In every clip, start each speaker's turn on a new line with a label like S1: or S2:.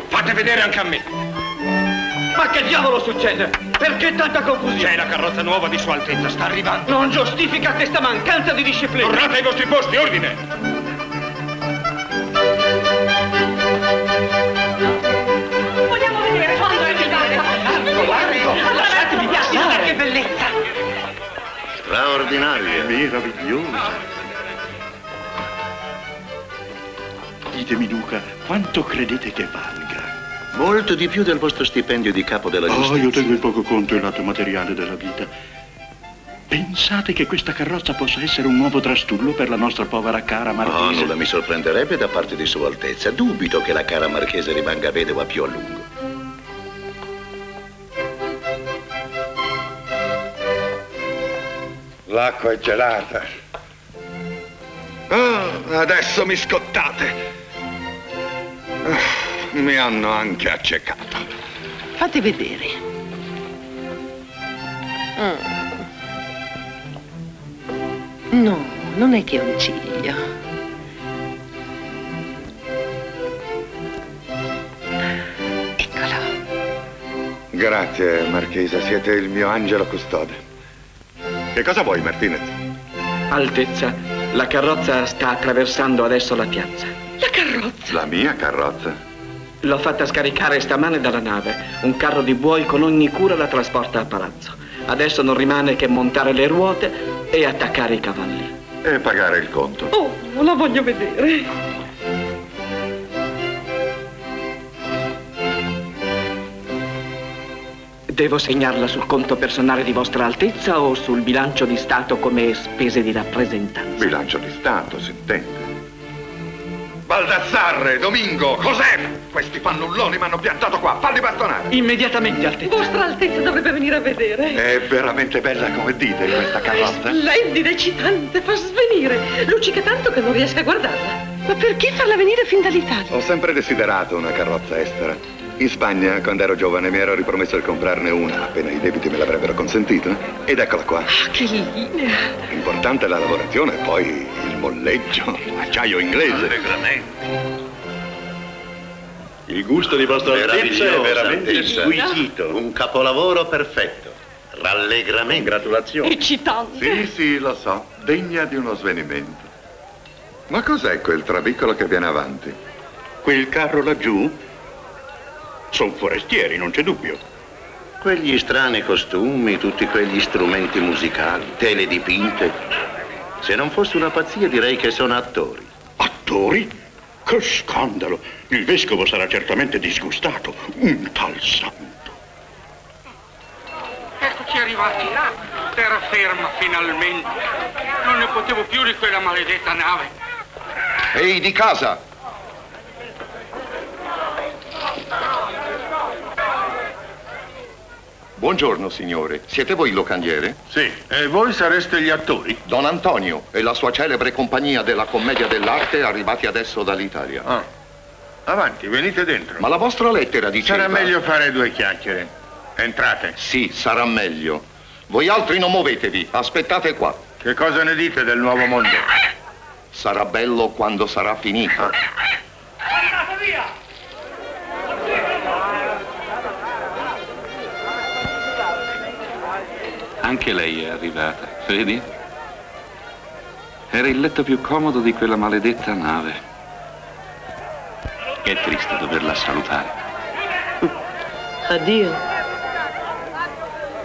S1: Fate vedere anche a me.
S2: Ma che diavolo succede? Perché tanta confusione?
S1: C'è la carrozza nuova di Sua Altezza, sta arrivando.
S2: Non giustifica questa mancanza di disciplina.
S1: Tornate ai vostri posti, ordine.
S3: Vogliamo vedere quando è arrivata.
S2: Lasciatemi passare.
S3: Che bellezza.
S4: Straordinaria.
S5: Meravigliosa. Ditemi, Duca, quanto credete che valga?
S4: Molto di più del vostro stipendio di capo della giustizia.
S5: Io tengo in poco conto il lato materiale della vita. Pensate che questa carrozza possa essere un nuovo trastullo per la nostra povera cara marchese?
S4: Nulla mi sorprenderebbe da parte di Sua Altezza. Dubito che la cara marchese rimanga vedova più a lungo.
S6: L'acqua è gelata. Adesso mi scottate. Mi hanno anche accecato.
S3: Fate vedere. No, non è che un ciglio. Eccolo.
S6: Grazie, Marchesa, siete il mio angelo custode. Che cosa vuoi, Martinez?
S2: Altezza, la carrozza sta attraversando adesso la piazza.
S3: La carrozza.
S6: La mia carrozza?
S2: L'ho fatta scaricare stamane dalla nave. Un carro di buoi con ogni cura la trasporta a palazzo. Adesso non rimane che montare le ruote e attaccare i cavalli.
S6: E pagare il conto.
S3: Oh, la voglio vedere.
S2: Devo segnarla sul conto personale di Vostra Altezza o sul bilancio di Stato come spese di rappresentanza?
S6: Bilancio di Stato, si intende. Baldassarre, Domingo, cos'è? Questi fannulloni mi hanno piantato qua, falli bastonare.
S2: Immediatamente, Altezza.
S3: Vostra Altezza dovrebbe venire a vedere.
S6: È veramente bella come dite questa carrozza.
S3: Splendida, eccitante, fa svenire. Luccica tanto che non riesco a guardarla. Ma perché farla venire fin dall'Italia?
S6: Ho sempre desiderato una carrozza estera. In Spagna, quando ero giovane, mi ero ripromesso di comprarne una, appena i debiti me l'avrebbero consentito. Ed eccola qua.
S3: Ah, che linea.
S6: Importante la lavorazione, poi il molleggio, acciaio inglese.
S5: Il gusto di Vostra Altezza è
S4: Meravigliosa,
S5: veramente
S4: Altezza.
S5: squisito.
S4: Un capolavoro perfetto. Rallegramento.
S5: Congratulazioni.
S3: Eccitante.
S6: Sì, lo so, degna di uno svenimento. Ma cos'è quel trabicolo che viene avanti?
S5: Quel carro laggiù? Sono forestieri, non c'è dubbio.
S4: Quegli strani costumi, tutti quegli strumenti musicali, tele dipinte. Se non fosse una pazzia direi che sono attori.
S5: Attori? Che scandalo! Il vescovo sarà certamente disgustato. Un tal santo.
S1: Eccoci arrivati. Terraferma, finalmente. Non ne potevo più di quella maledetta nave.
S6: Ehi, di casa! Buongiorno, signore. Siete voi il locandiere?
S1: Sì, e voi sareste gli attori?
S6: Don Antonio e la sua celebre compagnia della commedia dell'arte arrivati adesso dall'Italia.
S1: Ah. Avanti, venite dentro.
S6: Ma la vostra lettera diceva...
S1: Sarà meglio fare due chiacchiere. Entrate.
S6: Sì, sarà meglio. Voi altri non muovetevi, aspettate qua.
S1: Che cosa ne dite del nuovo mondo?
S6: Sarà bello quando sarà finito.
S7: Anche lei è arrivata, vedi? Era il letto più comodo di quella maledetta nave. È triste doverla salutare.
S3: Addio.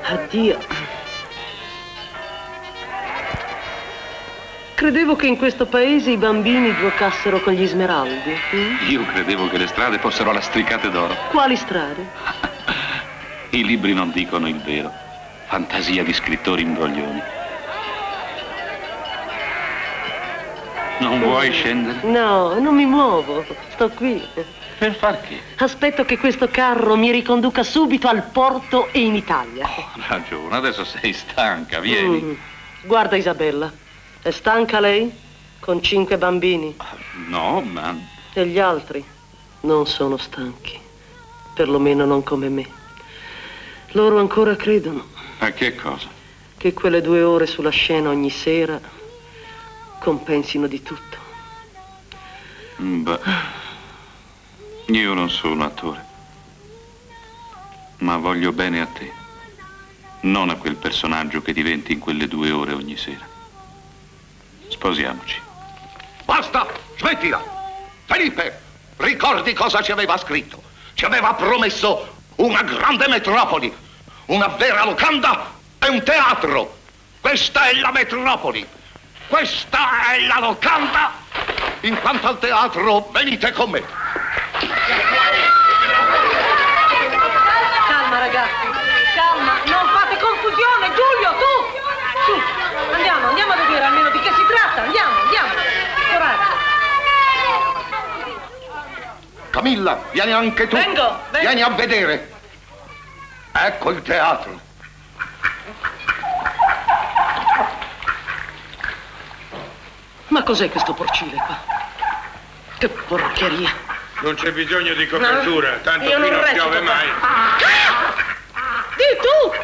S3: Addio. Credevo che in questo paese i bambini giocassero con gli smeraldi.
S7: Io credevo che le strade fossero lastricate d'oro.
S3: Quali strade?
S7: I libri non dicono il vero. Fantasia di scrittori imbroglioni. Non vuoi scendere?
S3: No, non mi muovo. Sto qui.
S7: Per far che?
S3: Aspetto che questo carro mi riconduca subito al porto e in Italia.
S7: Oh, ragione, adesso sei stanca, vieni.
S3: Guarda Isabella, è stanca lei? Con 5 bambini.
S7: No, ma...
S3: E gli altri non sono stanchi. Perlomeno non come me. Loro ancora credono.
S7: A che cosa?
S3: Che quelle 2 ore sulla scena ogni sera compensino di tutto.
S7: Beh, io non sono attore, ma voglio bene a te, non a quel personaggio che diventi in quelle 2 ore ogni sera. Sposiamoci.
S8: Basta, smettila! Felipe, ricordi cosa ci aveva scritto? Ci aveva promesso una grande metropoli, una vera locanda e un teatro. Questa è la metropoli. Questa è la locanda. In quanto al teatro, venite con me.
S3: Calma ragazzi, calma, non fate confusione. Giulio, tu! Su, andiamo a vedere almeno di che si tratta. Andiamo. Coraggio.
S8: Camilla, vieni anche tu.
S3: Vengo.
S8: Vieni a vedere. Ecco il teatro.
S3: Ma cos'è questo porcile qua? Che porcheria.
S1: Non c'è bisogno di copertura, tanto
S3: io
S1: qui non
S3: resto
S1: piove
S3: qua.
S1: mai.
S3: Di tu!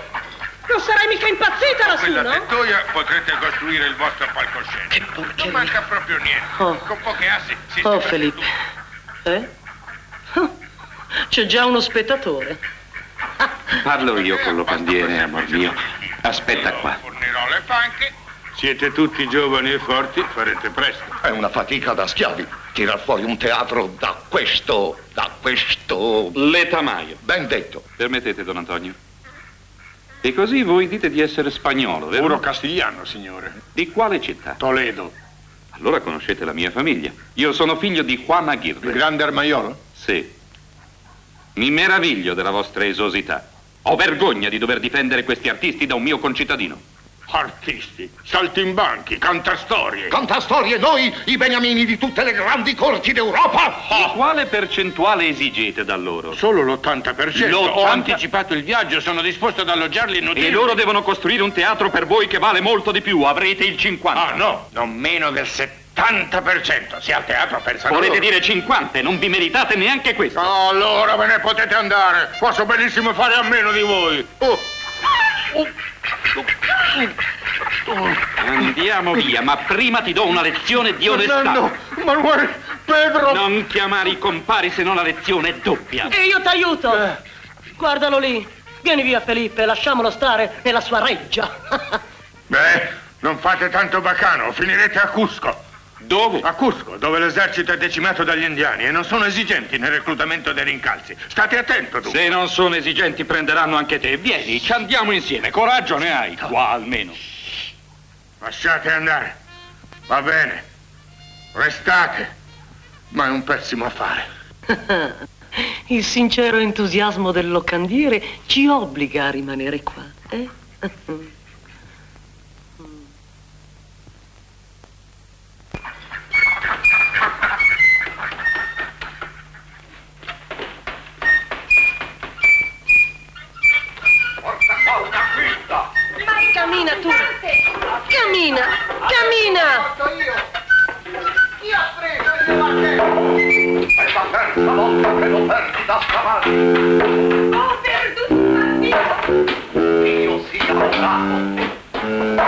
S3: Non sarai mica impazzita lassù,
S1: Quella
S3: no?
S1: tettoia potrete costruire il vostro palcoscenico.
S3: Che porcheria.
S1: Non manca proprio niente.
S3: Oh.
S1: Con poche assi si
S3: Oh,
S1: sta
S3: Felipe. C'è già uno spettatore.
S7: Parlo io con lo bandiere, amor mio. Aspetta qua.
S1: Fornirò le panche. Siete tutti giovani e forti, farete presto.
S8: È una fatica da schiavi. Tirar fuori un teatro da questo...
S7: Letamaio.
S8: Ben detto.
S7: Permettete, don Antonio? E così voi dite di essere spagnolo, vero?
S1: Puro castigliano, signore.
S7: Di quale città?
S1: Toledo.
S7: Allora conoscete la mia famiglia. Io sono figlio di Juan Aguirre.
S1: Il grande armaiolo?
S7: Sì. Mi meraviglio della vostra esosità. Ho vergogna di dover difendere questi artisti da un mio concittadino.
S1: Artisti, saltimbanchi, cantastorie.
S8: Cantastorie, noi, i beniamini di tutte le grandi corti d'Europa!
S7: Quale percentuale esigete da loro?
S1: Solo l'80%.
S7: L'80%?
S1: Ho anticipato il viaggio, sono disposto ad alloggiarli e nutrirli.
S7: E loro devono costruire un teatro per voi che vale molto di più. Avrete il 50%.
S1: Ah, no, non meno del 70%. Se al teatro pensano
S7: Volete
S1: loro.
S7: dire 50 e non vi meritate neanche questo.
S1: Allora ve ne potete andare. Posso benissimo fare a meno di voi.
S7: Andiamo via, ma prima ti do una lezione di onestà.
S1: No, Manuel, Pedro.
S7: Non chiamare i compari, se no la lezione è doppia.
S3: E io t'aiuto. Guardalo lì. Vieni via, Felipe, lasciamolo stare nella sua reggia.
S1: Beh, non fate tanto baccano, finirete a Cusco.
S7: Dove?
S1: A Cusco, dove l'esercito è decimato dagli indiani e non sono esigenti nel reclutamento dei rincalzi. State attento, tu.
S7: Se non sono esigenti prenderanno anche te. Vieni, ci andiamo insieme. Coraggio ne hai, qua almeno.
S1: Lasciate andare. Va bene. Restate. Ma è un pessimo affare.
S3: Il sincero entusiasmo del locandiere ci obbliga a rimanere qua, eh? Cammina tu! Cammina! Cammina!
S8: Io ho preso il è la terza volta che lo perdi da scavallo.
S3: Ho perduto un partito!
S8: Io sia bravo.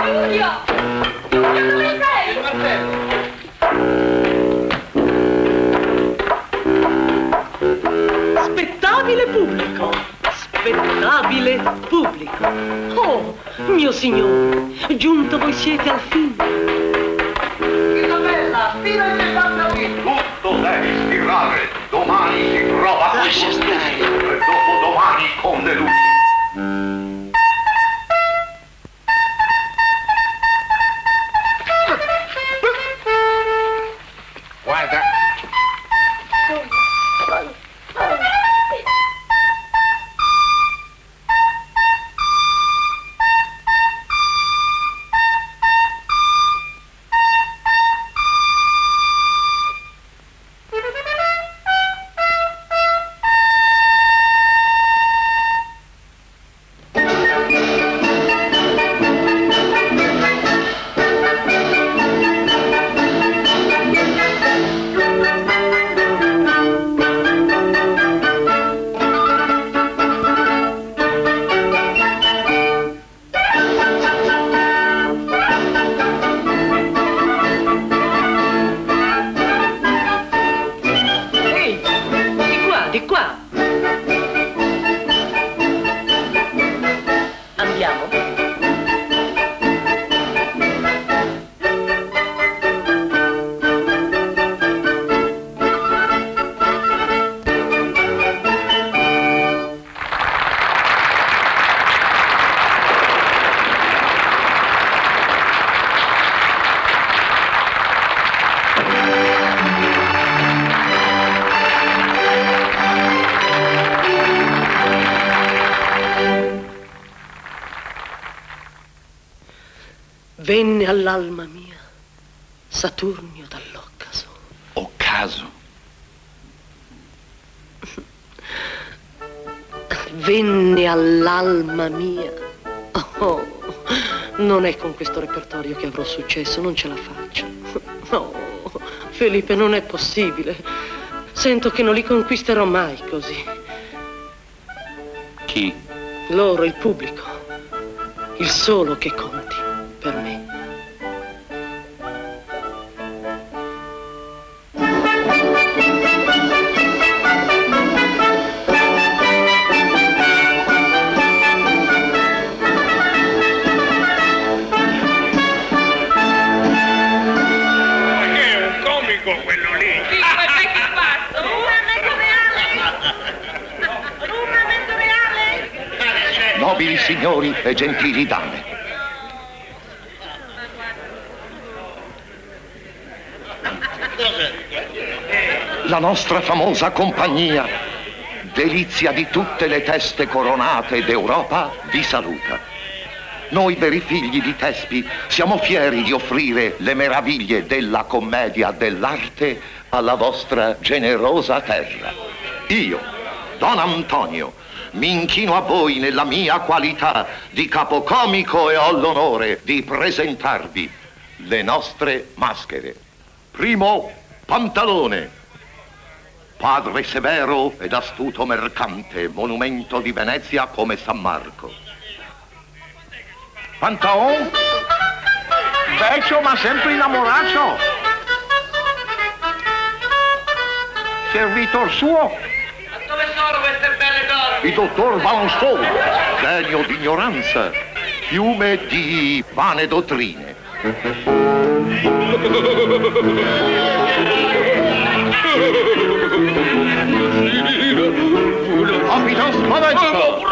S3: Giulio! Giulio, dove sei? Il martello! Spettabile pubblico! Spettabile pubblico! Oh, mio signore, giunto voi siete al fine!
S8: Isabella, tira il fatto qui. Tutto devi stirare. Domani si prova con
S3: Lascia
S8: tutti.
S3: stare.
S8: E dopodomani con le luci.
S1: Guarda.
S3: Venne all'alma mia Saturnio dall'Occaso.
S7: Occaso?
S3: Venne all'alma mia. Oh, non è con questo repertorio che avrò successo, non ce la faccio. Oh, Felipe, non è possibile. Sento che non li conquisterò mai così.
S7: Chi?
S3: Loro, il pubblico. Il solo che conti per me.
S8: Nobili signori e gentili dame. La nostra famosa compagnia delizia di tutte le teste coronate d'Europa, vi saluta. Noi veri figli di Tespi siamo fieri di offrire le meraviglie della commedia dell'arte alla vostra generosa terra. Io, Don Antonio, mi inchino a voi nella mia qualità di capocomico e ho l'onore di presentarvi le nostre maschere. Primo, Pantalone, padre severo ed astuto mercante, monumento di Venezia come San Marco. Pantalone, vecchio ma sempre innamorato. Servitor suo,
S1: Dove sono queste belle donne?
S8: il dottor Balançon, genio d'ignoranza, fiume di vane dottrine. Capitan Spavento!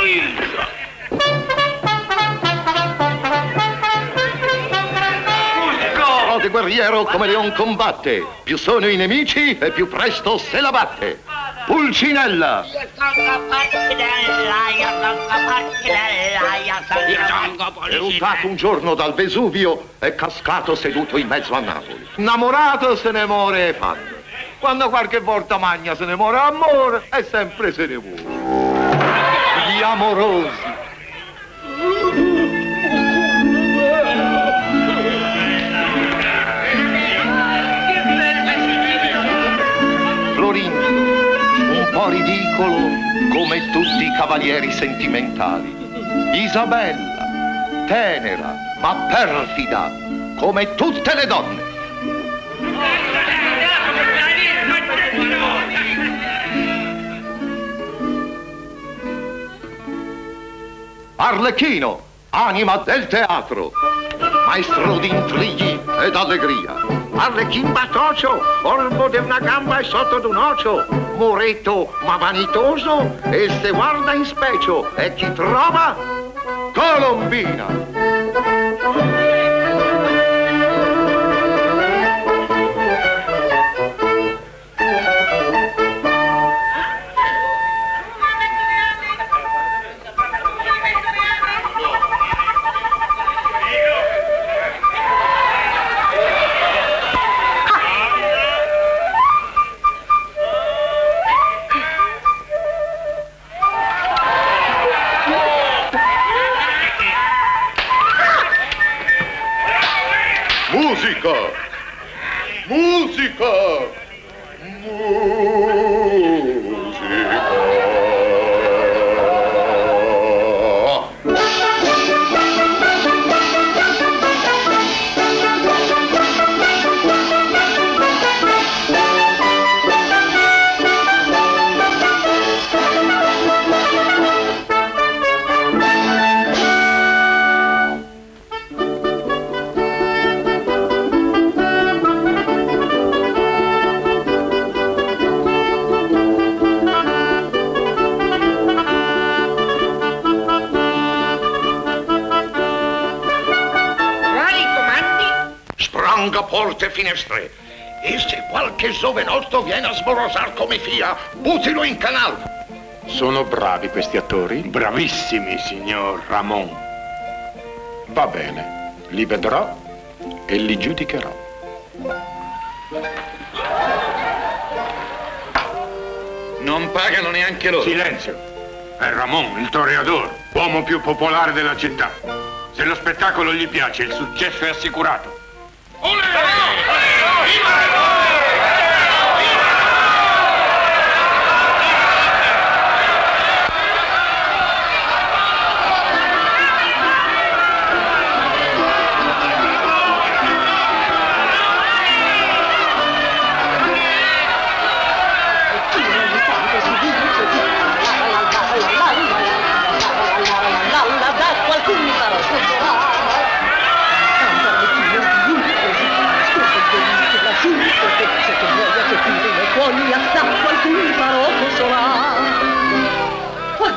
S8: Frode guerriero come leon combatte, più sono i nemici e più presto se la batte. Pulcinella! È ruttato un giorno dal Vesuvio e cascato seduto in mezzo a Napoli. Innamorato se ne muore e fanno. Quando qualche volta magna se ne muore amore e sempre se ne muore. Gli amorosi. Florinda, un po' ridicolo come tutti i cavalieri sentimentali. Isabella, tenera ma perfida come tutte le donne. Arlecchino, anima del teatro, maestro di intrighi ed allegria. Arlecchin batrocio, orbo di una gamba e sotto d'un ocio, muretto ma vanitoso, e se guarda in specchio e chi trova? Colombina! Musica! Musica! Porte e finestre, e se qualche giovenotto viene a sborosar come fia, buttilo in canal.
S9: Sono bravi questi attori? Bravissimi, signor Ramon. Va bene, li vedrò e li giudicherò.
S7: Non pagano neanche loro.
S9: Silenzio. È Ramon, il toreador, uomo più popolare della città. Se lo spettacolo gli piace, il successo è assicurato.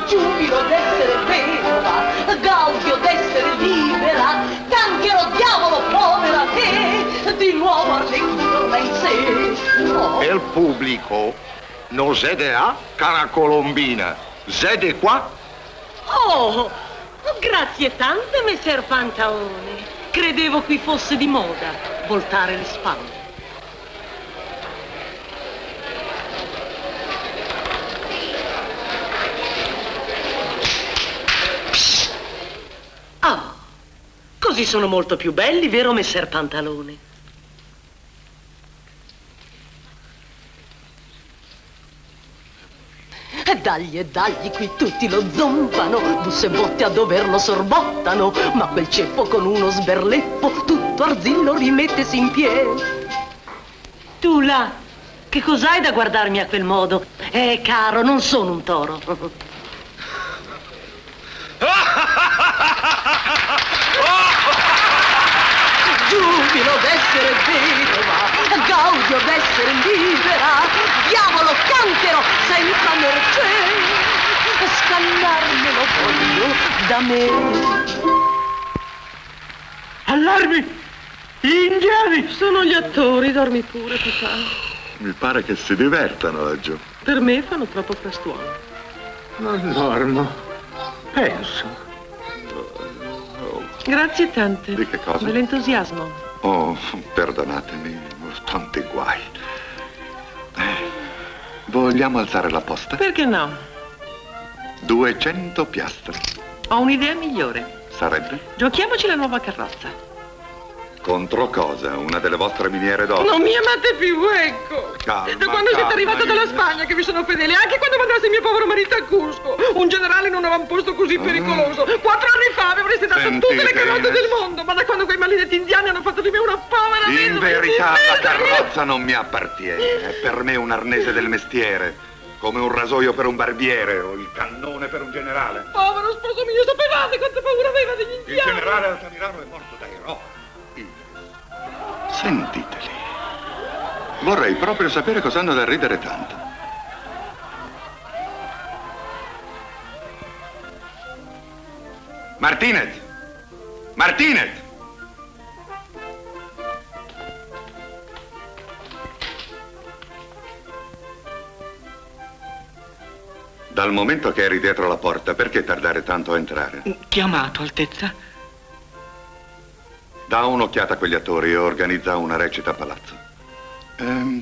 S3: Giubilo d'essere vedova, gaudio d'essere libera, canchero diavolo povera te, di nuovo Arlecchino torna in sé. Oh.
S8: E il pubblico Non siete a, cara Colombina. Siete qua?
S3: Oh, grazie tante, messer Pantalone. Credevo qui fosse di moda voltare le spalle. Ah, così sono molto più belli, vero, messer Pantalone? E dagli, qui tutti lo zompano, busse e botte a doverlo sorbottano, ma quel ceppo con uno sberleppo, tutto arzillo rimettesi in piedi. Tu là, che cos'hai da guardarmi a quel modo? Caro, non sono un toro. Giubilo d'essere vedova, gaudio d'essere libera, diavolo canchero senza mercé, scannarmelo voglio da me.
S5: Allarmi! Gli indiani!
S3: Sono gli attori, dormi pure, papà.
S6: Mi pare che si divertano laggiù.
S3: Per me fanno troppo frastuono.
S9: Non dormo. Penso.
S3: Grazie tante.
S6: Di che cosa?
S3: Dell'entusiasmo.
S6: Oh, perdonatemi, ho tanti guai. Vogliamo alzare la posta?
S3: Perché no?
S6: 200 piastre.
S3: Ho un'idea migliore.
S6: Sarebbe?
S3: Giochiamoci la nuova carrozza.
S6: Contro cosa? Una delle vostre miniere d'oro?
S3: Non mi amate più, ecco.
S6: Calma,
S3: Da quando siete arrivato dalla
S6: Irina.
S3: Spagna che vi sono fedele, anche quando mandaste il mio povero marito a Cusco. Un generale in un avamposto così pericoloso. 4 anni fa mi avreste dato
S6: Sentite,
S3: tutte le carrozze
S6: Irina.
S3: del mondo, ma da quando quei maledetti indiani hanno fatto di me una povera
S6: In
S3: vedova,
S6: verità
S3: mi
S6: la
S3: mettono-
S6: carrozza non mi appartiene. È per me un arnese del mestiere, come un rasoio per un barbiere o il cannone per un generale.
S3: Povero sposo mio, sapevate quanta paura aveva degli
S6: Il
S3: indiani?
S6: generale Altamirano è morto dai rovi. Sentiteli. Vorrei proprio sapere cosa hanno da ridere tanto. Martinez! Martinez! Dal momento che eri dietro la porta, perché tardare tanto a entrare?
S2: Chiamato, Altezza.
S6: Da un'occhiata a quegli attori e organizza una recita a palazzo.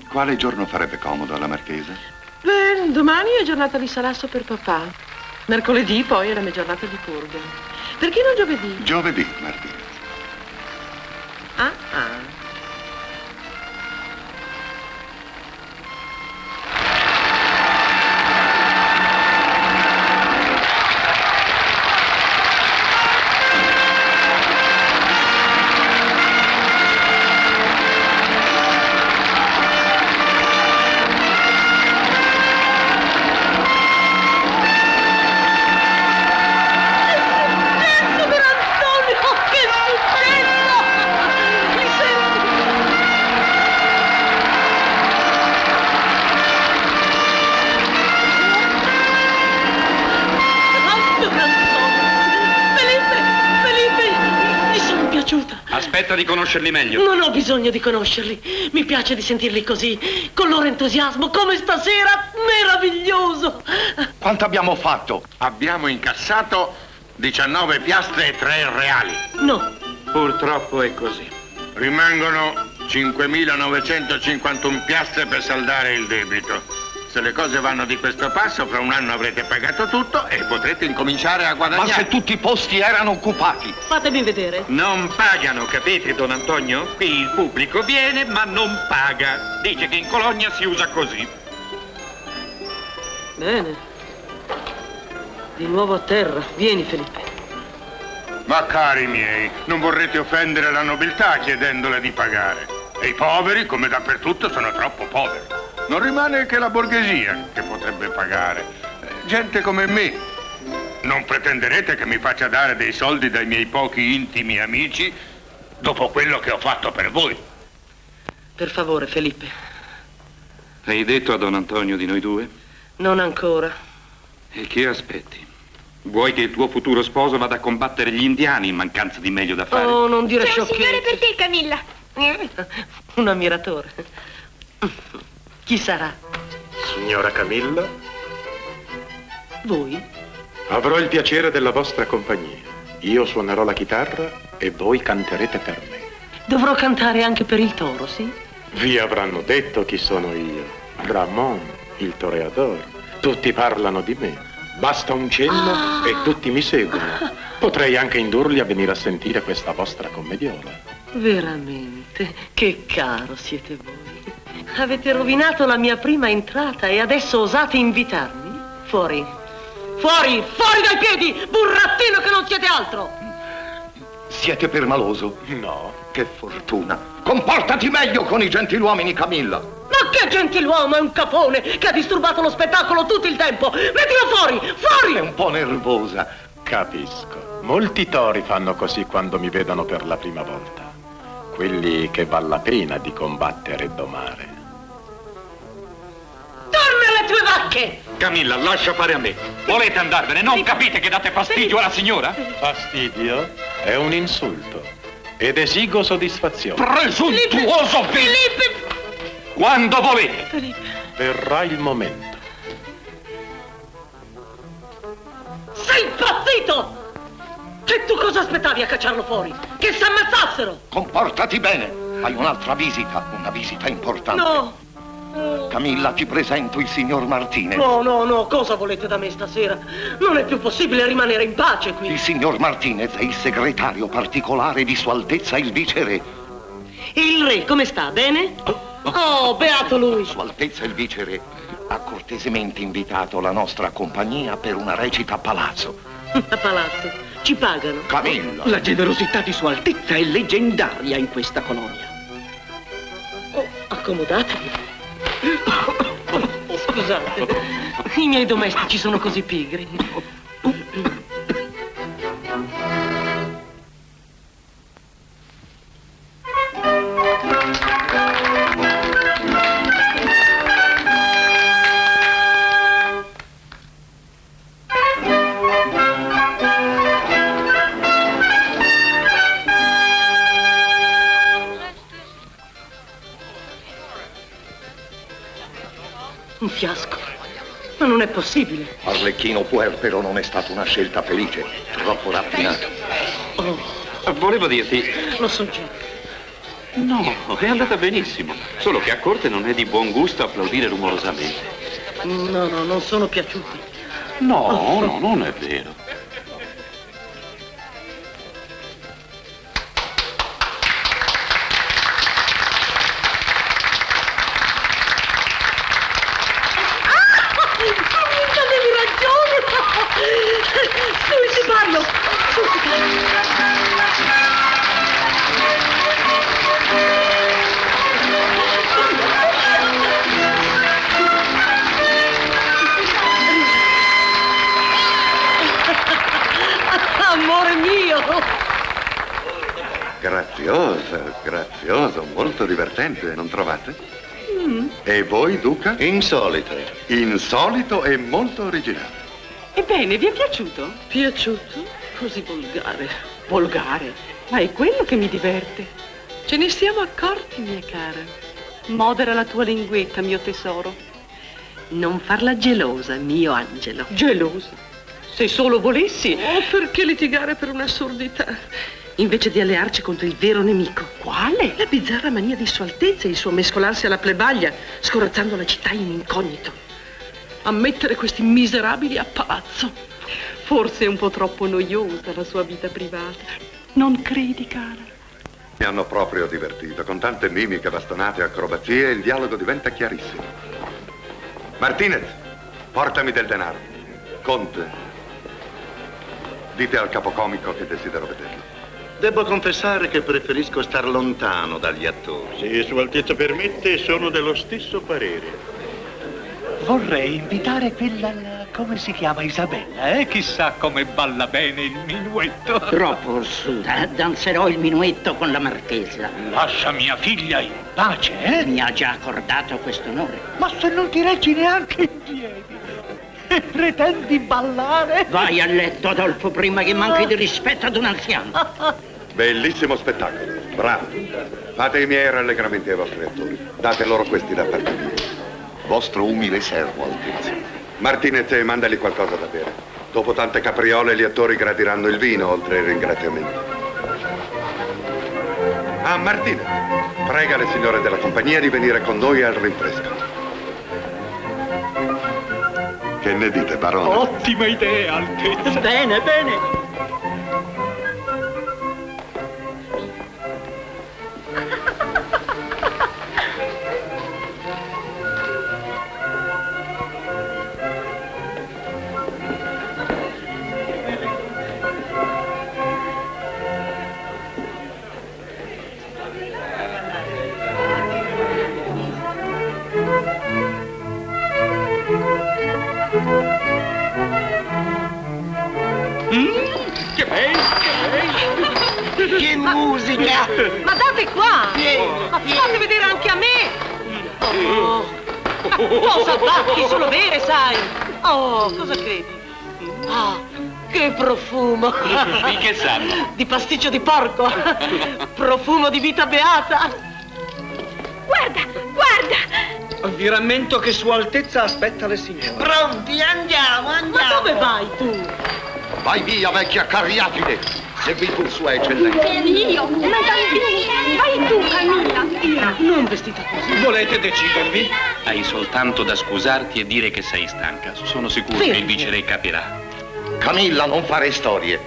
S6: Quale giorno farebbe comodo alla marchesa?
S3: Beh, domani è giornata di salasso per papà. Mercoledì poi è la mia giornata di purga. Perché non giovedì?
S6: Giovedì, Martinez.
S3: Ah. Per Antonio, che successo! Mi sento... Oh, per Antonio! Felipe, mi sono piaciuta.
S1: Aspetta di conoscerli meglio.
S3: Non ho bisogno di conoscerli. Mi piace di sentirli così, con loro entusiasmo, come stasera. Meraviglioso!
S8: Quanto abbiamo fatto? Abbiamo incassato 19 piastre e 3 reali.
S3: No,
S7: Purtroppo è così.
S9: Rimangono 5.951 piastre per saldare il debito. Se le cose vanno di questo passo, fra un anno avrete pagato tutto e potrete incominciare a
S8: Ma
S9: guadagnare.
S8: se tutti i posti erano occupati?
S3: fatemi vedere.
S7: Non pagano, capite, Don Antonio? Qui il pubblico viene, ma non paga. Dice che in Colonia si usa così.
S3: Bene. Di nuovo a terra. Vieni, Felipe.
S9: Ma cari miei, non vorrete offendere la nobiltà chiedendole di pagare. E i poveri, come dappertutto, sono troppo poveri. Non rimane che la borghesia che potrebbe pagare. Gente come me. Non pretenderete che mi faccia dare dei soldi dai miei pochi intimi amici dopo quello che ho fatto per voi.
S3: Per favore, Felipe.
S7: Hai detto a Don Antonio di noi due?
S3: Non ancora.
S7: E che aspetti? Vuoi che il tuo futuro sposo vada a combattere gli indiani in mancanza di meglio da fare?
S3: Oh, non dire
S10: C'è un
S3: sciocchezze.
S10: signore per te, Camilla.
S3: Un ammiratore. Chi sarà?
S10: Signora Camilla,
S3: Voi?
S10: avrò il piacere della vostra compagnia. Io suonerò la chitarra e voi canterete per me.
S3: Dovrò cantare anche per il toro, sì?
S10: Vi avranno detto chi sono io. Ramon, il toreador. Tutti parlano di me. Basta un cenno e tutti mi seguono. Potrei anche indurli a venire a sentire questa vostra commediola.
S3: Veramente, che caro siete voi. Avete rovinato la mia prima entrata e adesso osate invitarmi? Fuori, fuori, fuori dai piedi, burattino che non siete altro!
S8: Siete permaloso?
S10: No.
S8: Che fortuna. Comportati meglio con i gentiluomini, Camilla.
S3: Ma che gentiluomo, è un capone che ha disturbato lo spettacolo tutto il tempo! Mettilo fuori, fuori!
S8: È un po' nervosa.
S10: Capisco. Molti tori fanno così quando mi vedono per la prima volta. Quelli che val la pena di combattere e domare.
S3: Torna alle tue vacche!
S7: Camilla, lascia fare a me. Volete andarvene? Non capite che date fastidio alla signora?
S10: Fastidio è un insulto ed esigo soddisfazione.
S7: Presuntuoso!
S3: Filippo!
S7: Quando volete.
S3: Filippo.
S10: Verrà il momento.
S3: Sei impazzito! Che tu cosa aspettavi a cacciarlo fuori? Che si ammazzassero!
S8: Comportati bene. Hai un'altra visita, una visita importante.
S3: No!
S8: Camilla, ti presento il signor Martinez.
S3: No, no, no, cosa volete da me stasera? Non è più possibile rimanere in pace qui.
S8: Il signor Martinez è il segretario particolare di Sua Altezza il Viceré.
S3: Il re, come sta? Bene? Oh, beato lui!
S8: Sua Altezza il Viceré ha cortesemente invitato la nostra compagnia per una recita a palazzo.
S3: A palazzo. Ci pagano.
S8: Camilla!
S2: La generosità di Sua Altezza è leggendaria in questa colonia.
S3: Oh, accomodatevi. Scusate, i miei domestici sono così pigri. Un fiasco. Ma non è possibile.
S8: Arlecchino Puerpero non è stata una scelta felice, troppo raffinato.
S3: Oh,
S7: Volevo dirti...
S3: lo so già.
S7: No, è andata benissimo. Solo che a corte non è di buon gusto applaudire rumorosamente.
S3: No, no, non sono piaciuti.
S7: No, no, non è vero.
S3: Avevi ragione! Sul sipario! Sul sipario! Amore mio!
S6: Grazioso, molto divertente, non trovate? E voi, Duca?
S4: Insolito.
S6: Insolito e molto originale.
S11: Ebbene, vi è piaciuto?
S3: Piaciuto? Così volgare.
S11: Volgare, ma è quello che mi diverte. Ce ne siamo accorti, mia cara. Modera la tua linguetta, mio tesoro. Non farla gelosa, mio angelo. Gelosa? Se solo volessi.
S3: Oh, perché litigare per un'assurdità?
S11: Invece di allearci contro il vero nemico.
S3: Quale?
S11: La bizzarra mania di Sua Altezza e il suo mescolarsi alla plebaglia, scorazzando la città in incognito.
S3: A mettere questi miserabili a palazzo.
S11: Forse è un po' troppo noiosa la sua vita privata. Non credi, cara?
S6: Mi hanno proprio divertito, con tante mimiche, bastonate, acrobazie, il dialogo diventa chiarissimo. Martinez, portami del denaro. Conte, dite al capocomico che desidero vederlo.
S4: Devo confessare che preferisco star lontano dagli attori.
S5: Se Sua Altezza permette, sono dello stesso parere.
S12: Vorrei invitare quella, come si chiama, Isabella, Chissà come balla bene il minuetto.
S13: Troppo ossuta, danzerò il minuetto con la marchesa.
S12: Lascia mia figlia in pace,
S13: Mi ha già accordato questo onore.
S12: Ma se non ti reggi neanche in piedi e pretendi ballare?
S13: Vai a letto, Adolfo, prima che manchi di rispetto ad un anziano.
S6: Bellissimo spettacolo, bravo. Fate i miei rallegramenti ai vostri attori. Date loro questi da parte mia.
S8: Vostro umile servo, Altezza.
S6: Martinez, mandali qualcosa da bere. Dopo tante capriole gli attori gradiranno il vino, oltre ai ringraziamenti. Ah, Martinez, prega le signore della compagnia di venire con noi al rinfresco. Che ne dite, barone?
S12: Ottima idea, Altezza.
S13: Bene, bene.
S3: Che musica! Ma date qua! Ma fate vedere anche a me! Oh. Ma cosa batti, solo bere, sai! Oh, cosa credi? Ah, che profumo!
S7: Di che sanno?
S3: Di pasticcio di porco! Profumo di vita beata!
S14: Guarda, guarda!
S2: Vi rammento che Sua Altezza aspetta le signore.
S13: Pronti, andiamo, andiamo.
S3: Ma dove vai tu?
S8: Vai via, vecchia cariatide! Segui tu, Sua Eccellenza.
S14: Io? Ma vai tu, Camilla.
S3: Non vestita così.
S2: Volete decidervi?
S7: Hai soltanto da scusarti e dire che sei stanca. Sono sicuro che il viceré capirà.
S8: Camilla, non fare storie.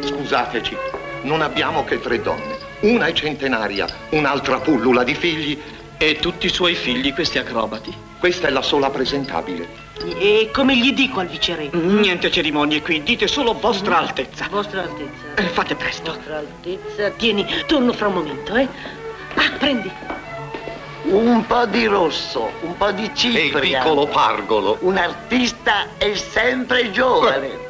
S8: Scusateci, non abbiamo che 3 donne. Una è centenaria, un'altra pullula di figli.
S2: E tutti i suoi figli, questi acrobati?
S8: Questa è la sola presentabile.
S3: E come gli dico al viceré?
S2: Niente cerimonie qui, dite solo Vostra Altezza.
S3: Vostra Altezza.
S2: Fate presto.
S3: Vostra Altezza. Tieni, torno fra un momento, eh? Ah, prendi.
S13: Un po' di rosso, un po' di cipria.
S8: E il piccolo pargolo.
S13: Un artista è sempre giovane.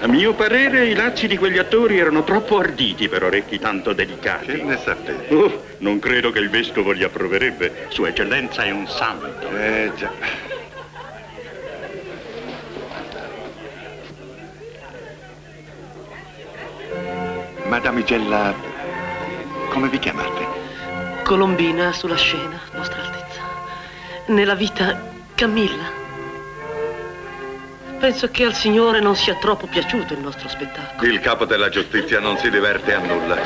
S5: A mio parere i lacci di quegli attori erano troppo arditi per orecchi tanto delicati.
S6: Che ne sapete?
S5: Non credo che il vescovo li approverebbe. Sua Eccellenza è un santo.
S6: Già. Madamigella, come vi chiamate?
S3: Colombina sulla scena, Vostra Altezza. Nella vita, Camilla. Penso che al Signore non sia troppo piaciuto il nostro spettacolo.
S6: Il capo della giustizia non si diverte a nulla.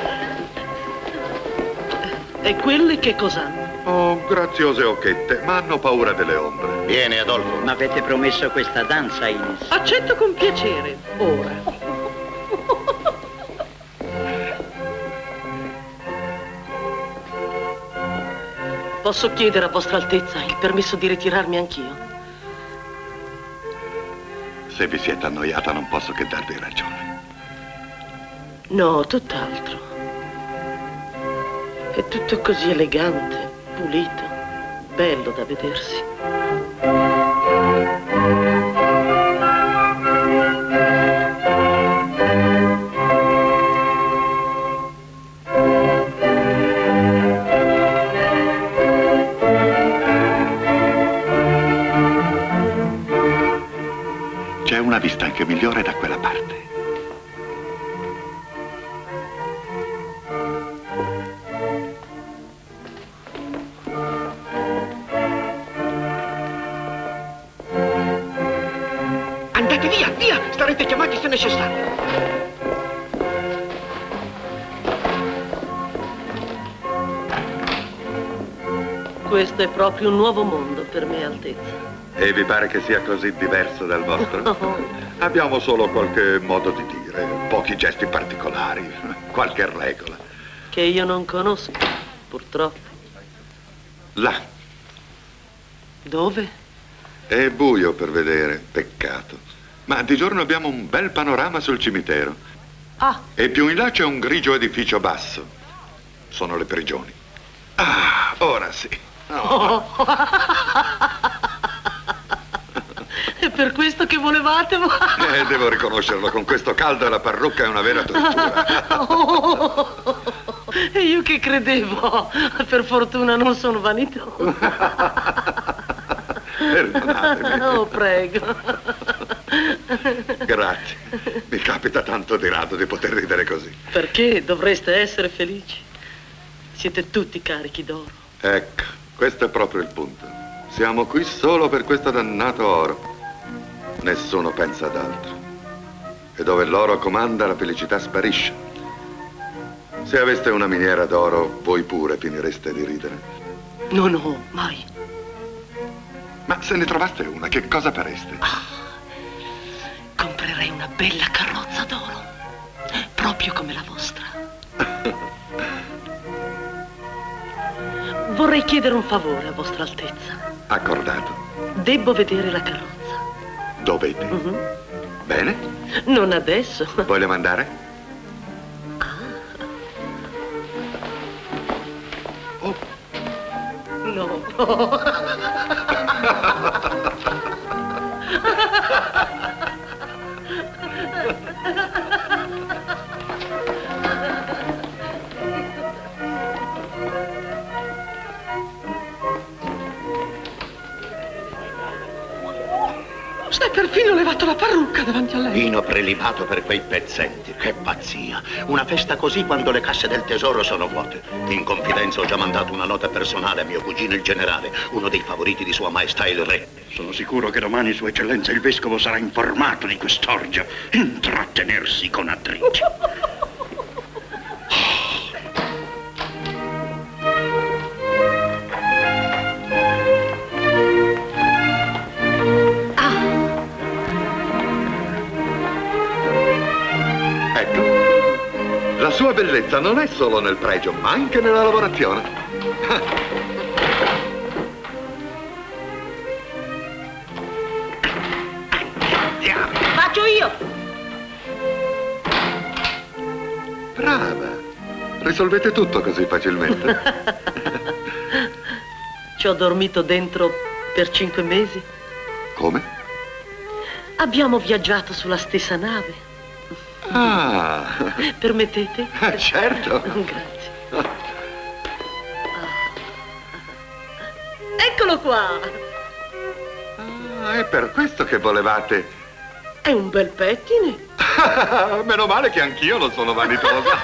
S3: E quelle che cos'hanno?
S6: Oh, graziose occhette, ma hanno paura delle ombre.
S4: Vieni, Adolfo.
S13: Ma avete promesso questa danza, Ines?
S3: Accetto con piacere, ora. Posso chiedere a Vostra Altezza il permesso di ritirarmi anch'io?
S6: Se vi siete annoiata non posso che darvi ragione.
S3: No, tutt'altro. È tutto così elegante, pulito, bello da vedersi.
S6: C'è una vista anche migliore da quella parte.
S2: Andate via, via! Starete chiamati se necessario.
S3: Questo è proprio un nuovo mondo per me, Altezza.
S6: E vi pare che sia così diverso dal vostro? Abbiamo solo qualche modo di dire, pochi gesti particolari, qualche regola.
S3: Che io non conosco, purtroppo.
S6: Là.
S3: Dove?
S6: È buio per vedere, peccato. Ma di giorno abbiamo un bel panorama sul cimitero.
S3: Ah.
S6: E più in là c'è un grigio edificio basso. Sono le prigioni. Ah, ora sì.
S3: Oh. È per questo che volevate?
S6: Devo riconoscerlo, con questo caldo la parrucca è una vera tortura.
S3: E io che credevo, per fortuna non sono vanitoso.
S6: Perdonatemi.
S3: Oh, prego.
S6: Grazie. Mi capita tanto di rado di poter ridere così.
S3: Perché dovreste essere felici? Siete tutti carichi d'oro.
S6: Ecco, questo è proprio il punto. Siamo qui solo per questo dannato oro. Nessuno pensa ad altro. E dove l'oro comanda, la felicità sparisce. Se aveste una miniera d'oro, voi pure finireste di ridere.
S3: No, mai.
S6: Ma se ne trovaste una, che cosa fareste?
S3: Comprerei una bella carrozza d'oro, proprio come la vostra. Vorrei chiedere un favore a vostra altezza.
S6: Accordato.
S3: Debbo vedere la carrozza.
S6: Dovete. Bene.
S3: Non adesso.
S6: Voglio mandare?
S3: No.
S15: Stai perfino levato la parrucca davanti a lei.
S4: Vino prelibato per quei pezzenti. Che pazzia. Una festa così quando le casse del tesoro sono vuote. In confidenza ho già mandato una nota personale a mio cugino il generale, uno dei favoriti di Sua Maestà il Re.
S5: Sono sicuro che domani Sua Eccellenza il Vescovo sarà informato di quest'orgia. Intrattenersi con attrici.
S6: La sua bellezza non è solo nel pregio, ma anche nella lavorazione.
S3: Faccio io!
S6: Brava! Risolvete tutto così facilmente.
S3: Ci ho dormito dentro per 5 mesi.
S6: Come?
S3: Abbiamo viaggiato sulla stessa nave.
S6: Ah!
S3: Permettete?
S6: Certo!
S3: Grazie. Eccolo qua!
S6: Ah, è per questo che volevate...
S3: È un bel pettine.
S6: Meno male che anch'io non sono vanitosa.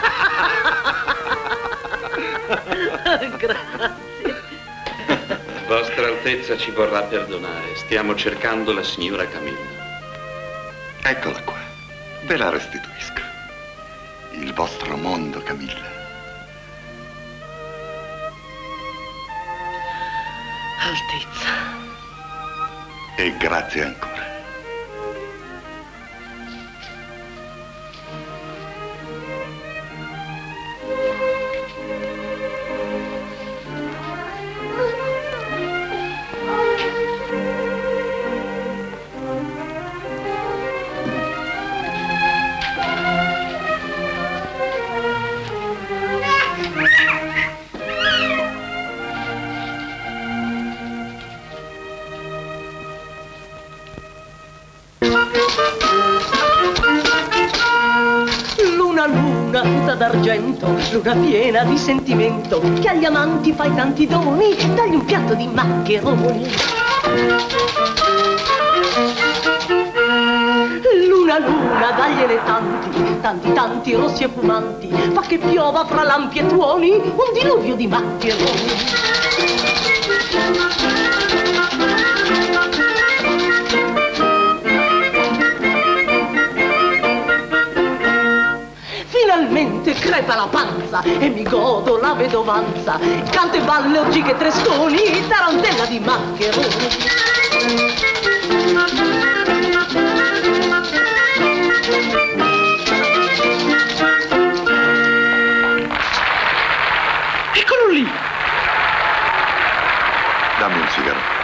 S3: Grazie.
S2: Vostra Altezza ci vorrà perdonare. Stiamo cercando la signora Camilla.
S6: Eccola qua. Ve la restituisco. Il vostro mondo, Camilla.
S3: Altezza.
S6: E grazie ancora.
S3: Luna tutta d'argento, luna piena di sentimento, che agli amanti fai tanti doni, dagli un piatto di maccheroni. Luna, dagliene tanti rossi e fumanti, fa che piova fra lampi e tuoni, un diluvio di maccheroni. Finalmente crepa la panza e mi godo la vedovanza, canto e ballo, orgiche e tresconi, tarantella di maccheroni.
S15: Eccolo lì!
S6: Dammi un sigaro.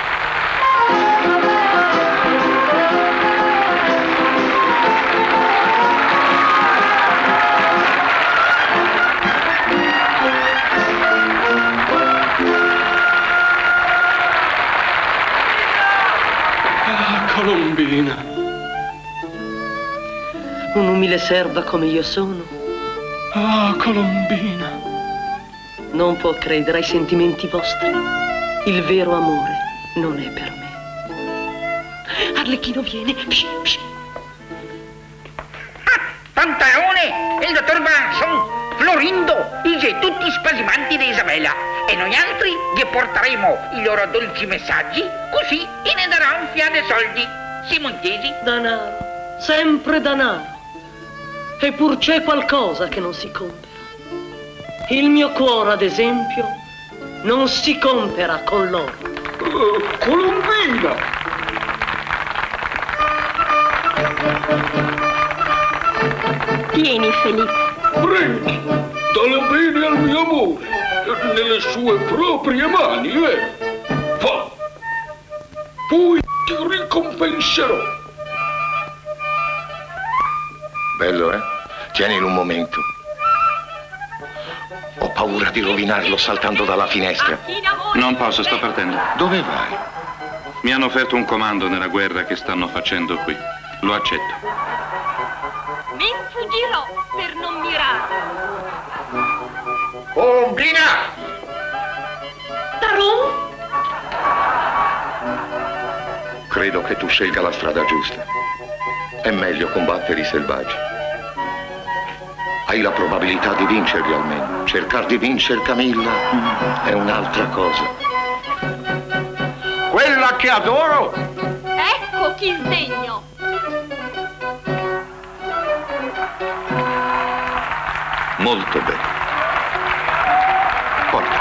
S15: Colombina.
S3: Un'umile serva come io sono.
S15: Ah, Colombina.
S3: Non può credere ai sentimenti vostri. Il vero amore non è per me. Arlecchino viene. Psh, psh.
S16: Pantalone e il dottor Balanzon, Florindo, dice tutti spasimanti di Isabella. E noi altri gli porteremo i loro dolci messaggi, così ne darà un fiato soldi. Siamo intesi?
S3: Danaro, sempre danaro. Eppur c'è qualcosa che non si compera. Il mio cuore, ad esempio, non si compera con l'oro.
S9: Colombina!
S14: Tieni, Felipe.
S9: Prendi, dalla bene al mio amore, nelle sue proprie mani, Fa. Poi ti ricompenserò.
S8: Bello, eh? Tienilo un momento. Ho paura di rovinarlo saltando dalla finestra.
S7: Non posso, sto partendo.
S8: Dove vai?
S7: Mi hanno offerto un comando nella guerra che stanno facendo qui. Lo accetto.
S14: Mi infugirò per non mirare.
S8: Colombina!
S3: Taron?
S8: Credo che tu scelga la strada giusta. È meglio combattere i selvaggi. Hai la probabilità di vincerli almeno. Cercare di vincere Camilla è un'altra cosa.
S9: Quella che adoro!
S14: Ecco chi sdegno.
S8: Molto bene. Porta.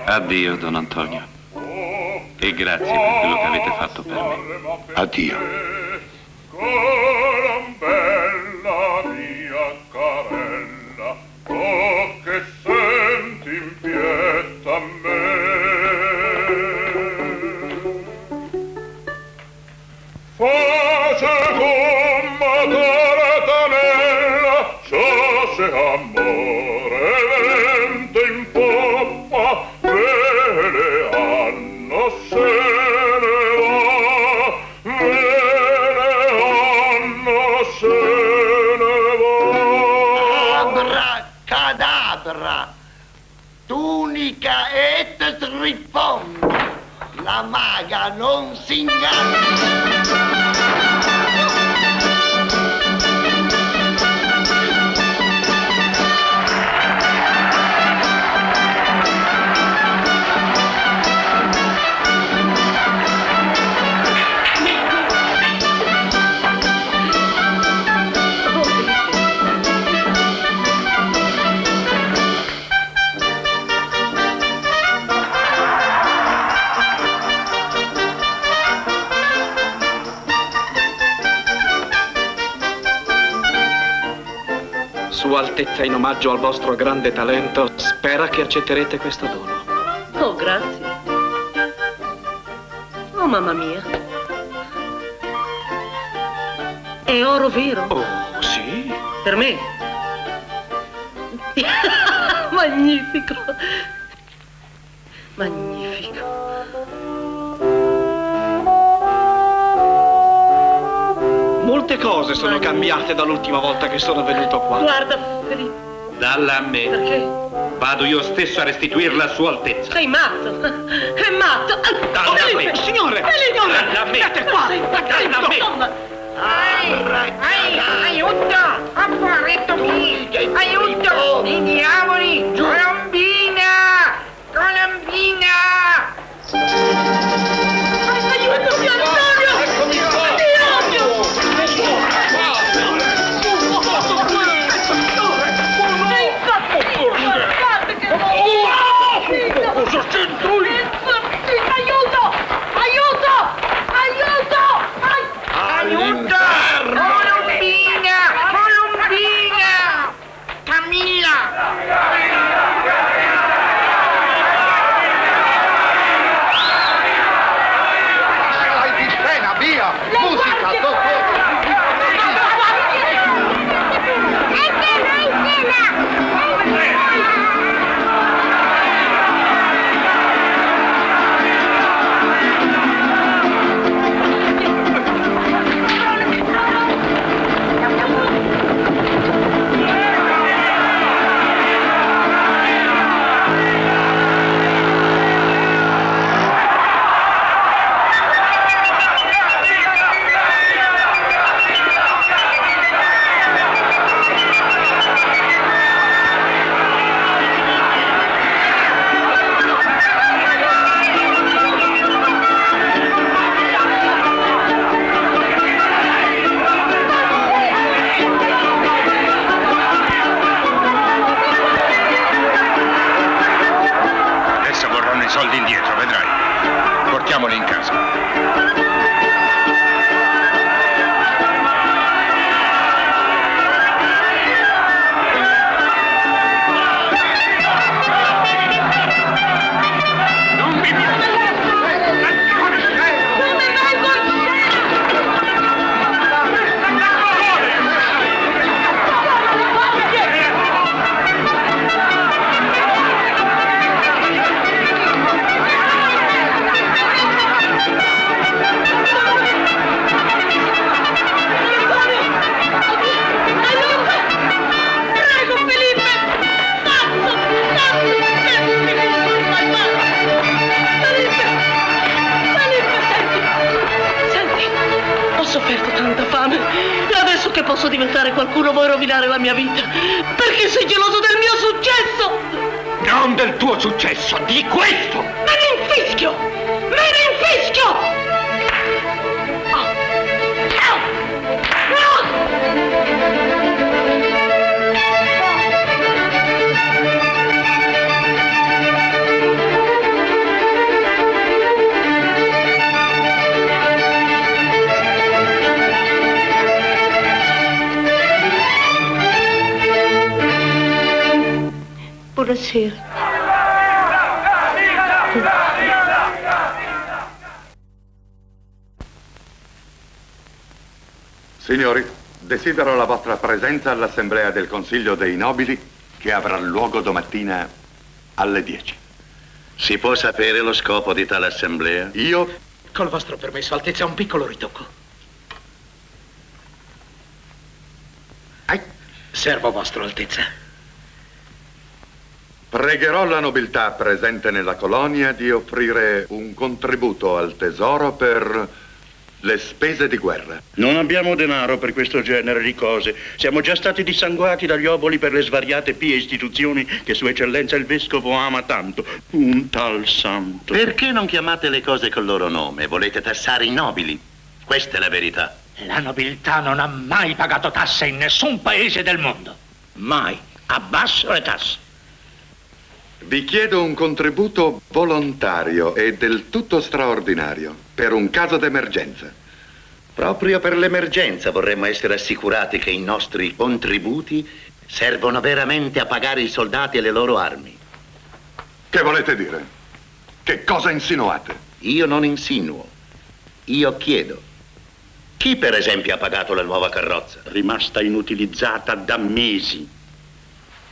S7: Addio, Don Antonio. E grazie per quello che avete fatto per me.
S8: Addio.
S9: Colombella mia carella, oh che senti inquieta me. Face come taratanella, ciò se amore vente in poppa, vele anno se ne va, vele anno se ne va.
S17: Abracadabra, tunica et tripon, la maga non si inganna.
S2: Sua Altezza, in omaggio al vostro grande talento, spera che accetterete questo dono.
S3: Oh, grazie. Oh, mamma mia. È oro vero?
S2: Oh, sì?
S3: Per me? Magnifico. Magnifico.
S2: Molte cose sono cambiate dall'ultima volta che sono venuto qua.
S3: Guarda, Felipe.
S7: Dalla a me.
S3: Perché?
S7: Vado io stesso a restituirla a Sua Altezza.
S3: Sei matto. È matto.
S7: Dalla a me.
S2: Signore!
S3: Signore!
S7: Dalla a me.
S3: State qua.
S7: Dalla a me.
S16: Aiuto! Apparetto qui! Aiuto! I diavoli! Colombina! Colombina!
S3: Aiutami, Antonio!
S9: Eccomi qua! Cosa c'entro io?
S14: Aiuto! Aiuto! Aiuto!
S16: Aiuto! Colombina! Colombina! Camilla!
S8: Hai di scena, via! Musica, dottore!
S9: soldi indietro, vedrai. Portiamoli in casa.
S3: Che posso diventare qualcuno, vuoi rovinare la mia vita? Perché sei geloso del mio successo?
S7: Non del tuo successo, di questo!
S3: Me ne infischio! Me ne infischio! Buonasera.
S6: Signori, desidero la vostra presenza all'Assemblea del Consiglio dei Nobili che avrà luogo domattina alle 10.
S4: Si può sapere lo scopo di tale assemblea?
S6: Io?
S12: Col vostro permesso, Altezza, un piccolo ritocco. Servo vostro, Altezza.
S6: Pregherò la nobiltà presente nella colonia di offrire un contributo al tesoro per le spese di guerra.
S5: Non abbiamo denaro per questo genere di cose. Siamo già stati dissanguati dagli oboli per le svariate pie istituzioni che Sua Eccellenza il Vescovo ama tanto. Un tal santo.
S4: Perché non chiamate le cose col loro nome? Volete tassare i nobili? Questa è la verità.
S12: La nobiltà non ha mai pagato tasse in nessun paese del mondo. Mai. Abbasso le tasse.
S6: Vi chiedo un contributo volontario e del tutto straordinario per un caso d'emergenza.
S4: Proprio per l'emergenza vorremmo essere assicurati che i nostri contributi servono veramente a pagare i soldati e le loro armi.
S6: Che volete dire? Che cosa insinuate?
S4: Io non insinuo, io chiedo. Chi per esempio ha pagato la nuova carrozza?
S5: Rimasta inutilizzata da mesi.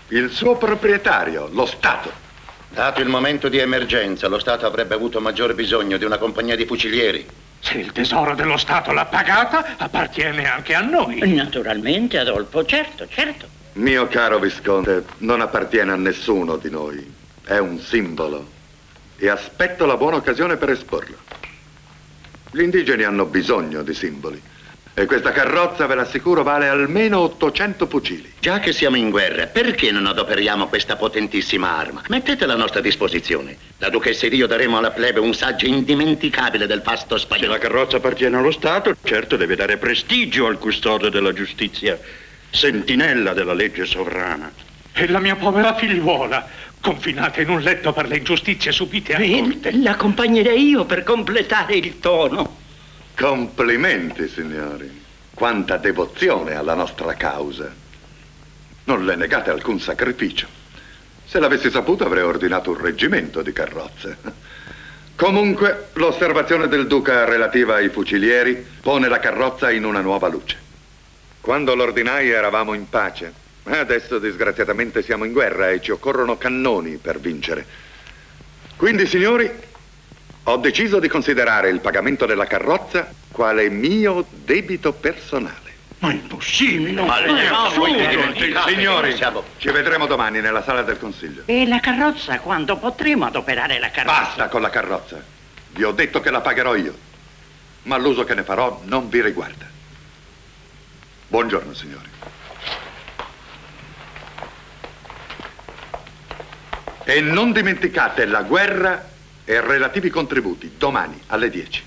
S6: Il suo proprietario, lo Stato.
S4: Dato il momento di emergenza, lo Stato avrebbe avuto maggior bisogno di una compagnia di fucilieri.
S12: Se il tesoro dello Stato l'ha pagata, appartiene anche a noi.
S13: Naturalmente, Adolfo, certo, certo.
S6: Mio caro Visconte, non appartiene a nessuno di noi. È un simbolo. E aspetto la buona occasione per esporlo. Gli indigeni hanno bisogno di simboli. E questa carrozza, ve l'assicuro, vale almeno 800 fucili.
S4: Già che siamo in guerra, perché non adoperiamo questa potentissima arma? Mettetela a nostra disposizione. La duchessa ed io daremo alla plebe un saggio indimenticabile del fasto spagnolo.
S5: Se la carrozza appartiene allo Stato, certo deve dare prestigio al custode della giustizia, sentinella della legge sovrana.
S12: E la mia povera figliuola, confinata in un letto per le ingiustizie subite a corte.
S13: L'accompagnerei io per completare il tono.
S6: Complimenti, signori. Quanta devozione alla nostra causa. Non le negate alcun sacrificio. Se l'avessi saputo avrei ordinato un reggimento di carrozze. Comunque, l'osservazione del duca relativa ai fucilieri pone la carrozza in una nuova luce. Quando l'ordinai eravamo in pace. Adesso disgraziatamente siamo in guerra e ci occorrono cannoni per vincere. Quindi, signori, ho deciso di considerare il pagamento della carrozza quale mio debito personale.
S5: Ma è impossibile!
S6: Signori, ci vedremo domani nella sala del Consiglio.
S13: E la carrozza? Quando potremo adoperare la carrozza?
S6: Basta con la carrozza. Vi ho detto che la pagherò io. Ma l'uso che ne farò non vi riguarda. Buongiorno, signori. E non dimenticate la guerra e relativi contributi domani alle 10.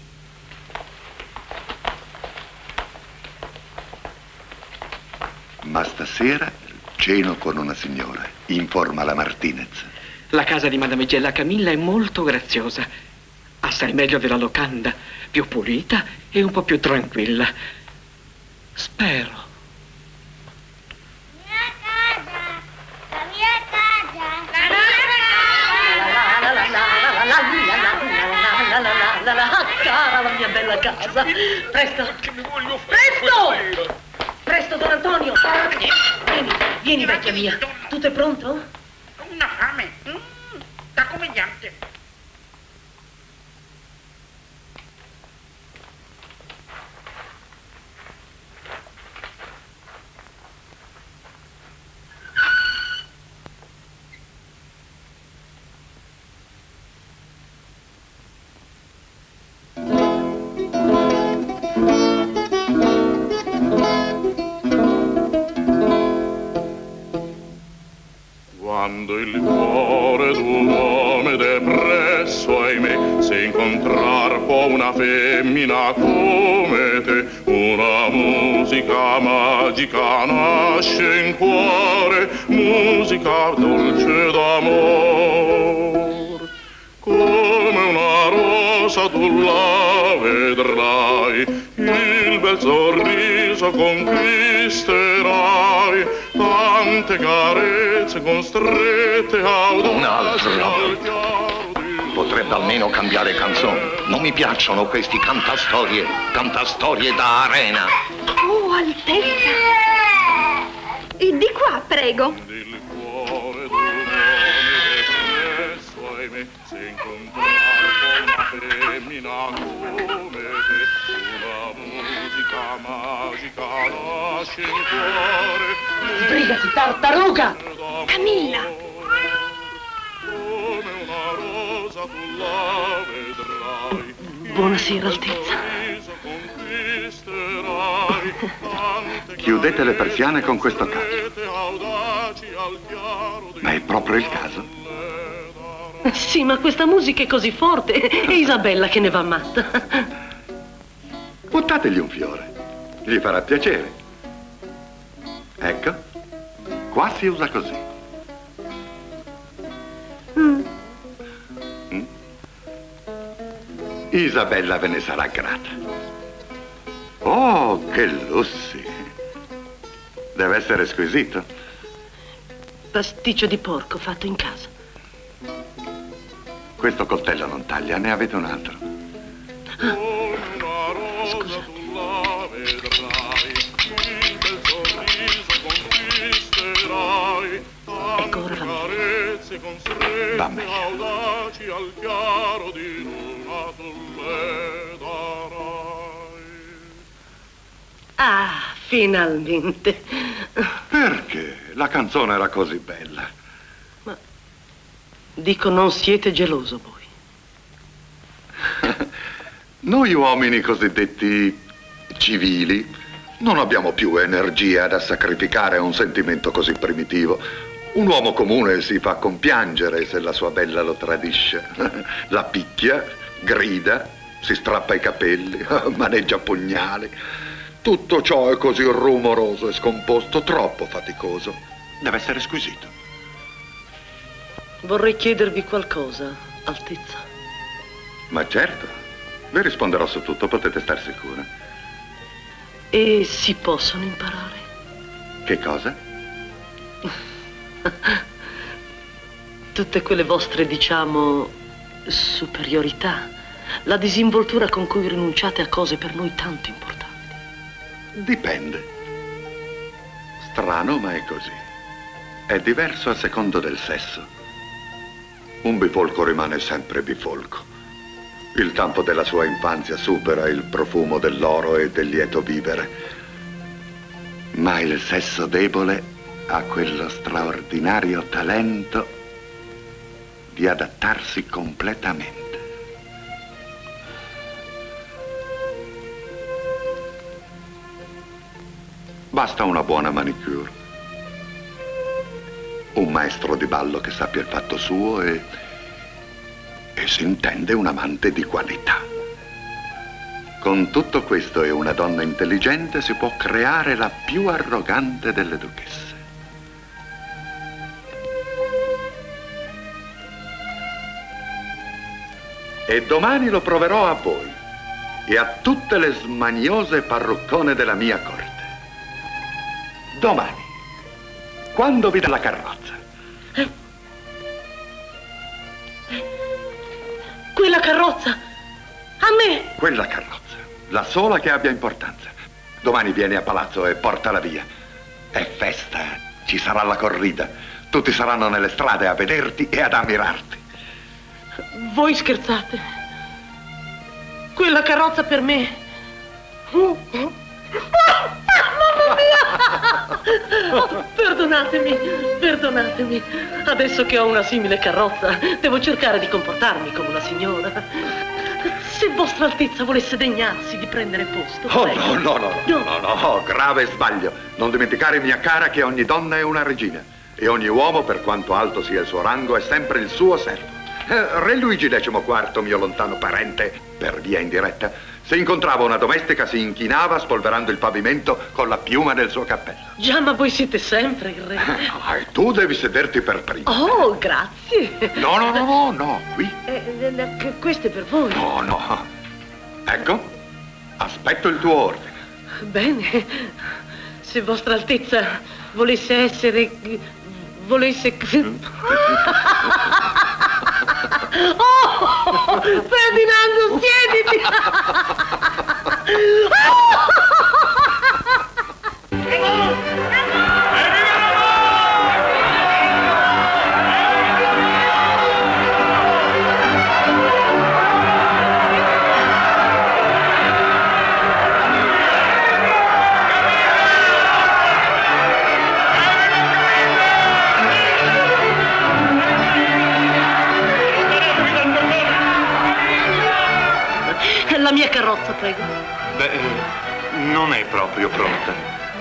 S6: Ma stasera ceno con una signora, informa la Martinez.
S2: La casa di Madamigella Camilla è molto graziosa, assai meglio della locanda, più pulita e un po' più tranquilla. Spero.
S3: Cara la mia bella casa. Presto. Presto! Presto, Don Antonio. Vieni, vecchia mia. Tutto è pronto?
S16: Una fame. Da comediante.
S18: Quando il cuore d'un uomo depresso, ahimè, se incontrar può una femmina come te, una musica magica nasce in cuore, musica dolce d'amor. Come una rosa tu la vedrai, il bel sorriso conquisterai, tante carezze con strette audaci.
S8: Un altro. Potrebbe almeno cambiare canzone. Non mi piacciono questi cantastorie da arena.
S14: Oh, Altezza! E di qua, prego.
S18: Il cuore d'un uomo depresso, ahimè, se incontrar una femmina come te, una musica magica nasce in cuore.
S3: Sbrigati, tartaruga!
S14: Camilla!
S18: Come una rosa tu la vedrai.
S3: Buonasera, Altezza.
S6: Chiudete le persiane con questo caso. Ma è proprio il caso.
S3: Sì, ma questa musica è così forte. È Isabella che ne va matta.
S6: Buttategli un fiore. Gli farà piacere. Ecco, qua si usa così. Isabella ve ne sarà grata. Oh, che lussi! Deve essere squisito.
S3: Pasticcio di porco fatto in casa.
S6: Questo coltello non taglia, ne avete un altro.
S3: Scusate. Ecco ora la mia.
S6: Va meglio.
S3: Ah, finalmente.
S6: Perché? La canzone era così bella.
S3: Ma dico, non siete geloso voi?
S6: Noi uomini cosiddetti civili non abbiamo più energia da sacrificare a un sentimento così primitivo. Un uomo comune si fa compiangere se la sua bella lo tradisce. La picchia, grida, si strappa i capelli, maneggia pugnali. Tutto ciò è così rumoroso e scomposto, troppo faticoso. Deve essere squisito.
S3: Vorrei chiedervi qualcosa, Altezza.
S6: Ma certo, vi risponderò su tutto, potete star sicura.
S3: E si possono imparare?
S6: Che cosa?
S3: Tutte quelle vostre, diciamo, superiorità, la disinvoltura con cui rinunciate a cose per noi tanto importanti.
S6: Dipende. Strano, ma è così. È diverso a secondo del sesso. Un bifolco rimane sempre bifolco. Il campo della sua infanzia supera il profumo dell'oro e del lieto vivere. Ma il sesso debole ha quello straordinario talento di adattarsi completamente. Basta una buona manicure, un maestro di ballo che sappia il fatto suo e si intende un amante di qualità. Con tutto questo e una donna intelligente si può creare la più arrogante delle duchesse. E domani lo proverò a voi e a tutte le smaniose parruccone della mia corte. Domani, quando vi dà la carrozza.
S3: Quella carrozza! A me!
S6: Quella carrozza, la sola che abbia importanza. Domani vieni a palazzo e portala via. È festa, ci sarà la corrida. Tutti saranno nelle strade a vederti e ad ammirarti.
S3: Voi scherzate? Quella carrozza per me? Mamma mia! Perdonatemi. Adesso che ho una simile carrozza, devo cercare di comportarmi come una signora. Se Vostra Altezza volesse degnarsi di prendere posto...
S6: Oh, no, grave sbaglio. Non dimenticare, mia cara, che ogni donna è una regina e ogni uomo, per quanto alto sia il suo rango, è sempre il suo servo. Re Luigi XIV, mio lontano parente, per via indiretta, se incontrava una domestica si inchinava spolverando il pavimento con la piuma del suo cappello.
S3: Già, ma voi siete sempre il re.
S6: E tu devi sederti per primo.
S3: Oh, grazie.
S6: No, qui.
S3: Questo è per voi.
S6: No. Ecco, aspetto il tuo ordine.
S3: Bene, se Vostra Altezza volesse essere... Oh, Ferdinando, siediti! La mia carrozza, prego.
S7: Beh, non è proprio pronta.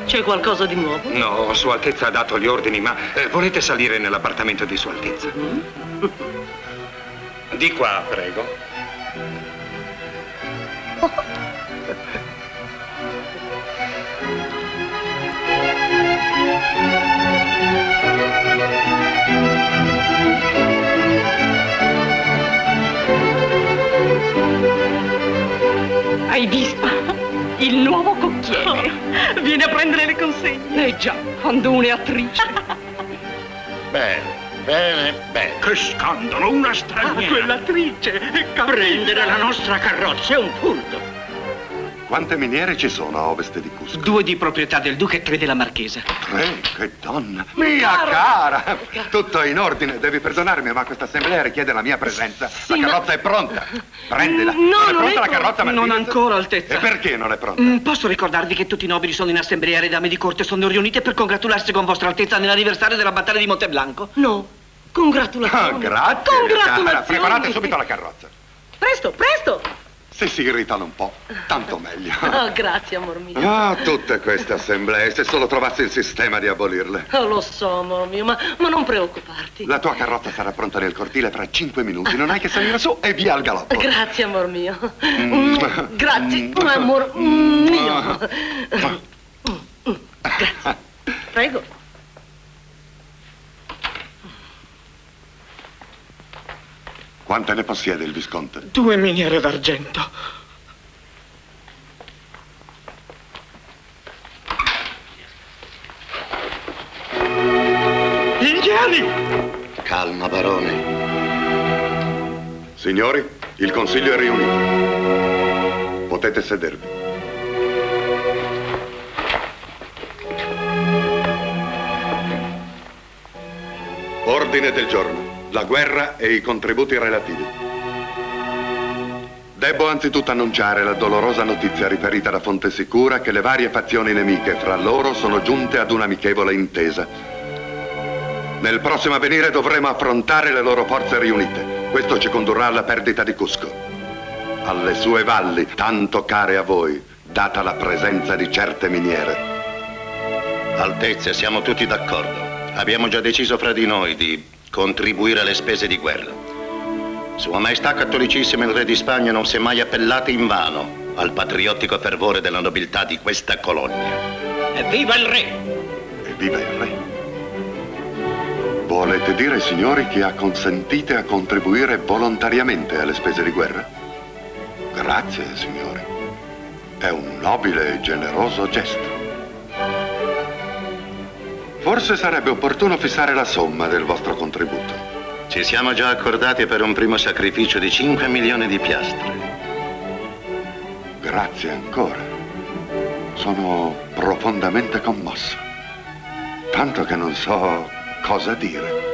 S3: C'è qualcosa di nuovo?
S7: No, Sua Altezza ha dato gli ordini, ma volete salire nell'appartamento di Sua Altezza? Di qua, prego.
S11: Hai visto? Il nuovo cocchiere. Viene a prendere le consegne. Già, quando uno è attrice.
S4: Bene.
S1: Che scandalo, una straniera.
S12: Quell'attrice.
S16: Prendere la nostra carrozza è un furto.
S6: Quante miniere ci sono a ovest di Cusco?
S2: 2 di proprietà del duca e 3 della marchesa.
S6: 3? Che donna! Mia cara! Tutto è in ordine, devi perdonarmi, ma questa assemblea richiede la mia presenza. La carrozza è pronta. Prendila.
S2: No,
S6: non è pronta la carrozza,
S2: non
S6: Martínez?
S2: ancora, Altezza.
S6: E perché non è pronta?
S2: Posso ricordarvi che tutti i nobili sono in assemblea e le dame di corte sono riunite per congratularsi con Vostra Altezza nell'anniversario della battaglia di Monteblanco?
S3: No, congratulazioni.
S6: Grazie,
S3: Congratulazioni.
S6: cara. Preparate subito la carrozza.
S3: Presto.
S6: Se si irritano un po', tanto meglio.
S3: Oh, grazie, amor mio.
S6: Ah, tutte queste assemblee, se solo trovassi il sistema di abolirle.
S3: Oh, lo so, amor mio, ma non preoccuparti.
S6: La tua carrozza sarà pronta nel cortile tra 5 minuti. Non hai che salire su e via al galoppo.
S3: Grazie, amor mio. Grazie, amor mio. Grazie. Prego.
S6: Quante ne possiede il Visconte?
S2: 2 miniere d'argento.
S12: Indiani!
S4: Calma, barone.
S6: Signori, il consiglio è riunito. Potete sedervi. Ordine del giorno. La guerra e i contributi relativi. Debbo anzitutto annunciare la dolorosa notizia riferita da fonte sicura che le varie fazioni nemiche fra loro sono giunte ad un'amichevole intesa. Nel prossimo avvenire dovremo affrontare le loro forze riunite. Questo ci condurrà alla perdita di Cusco, alle sue valli, tanto care a voi, data la presenza di certe miniere.
S4: Altezze, siamo tutti d'accordo. Abbiamo già deciso fra di noi di contribuire alle spese di guerra. Sua Maestà Cattolicissima il Re di Spagna non si è mai appellata invano al patriottico fervore della nobiltà di questa colonia.
S16: Evviva il Re!
S6: Evviva il Re! Volete dire, signori, che acconsentite a contribuire volontariamente alle spese di guerra? Grazie, signori. È un nobile e generoso gesto. Forse sarebbe opportuno fissare la somma del vostro contributo.
S4: Ci siamo già accordati per un primo sacrificio di 5 milioni di piastre.
S6: Grazie ancora. Sono profondamente commosso. Tanto che non so cosa dire.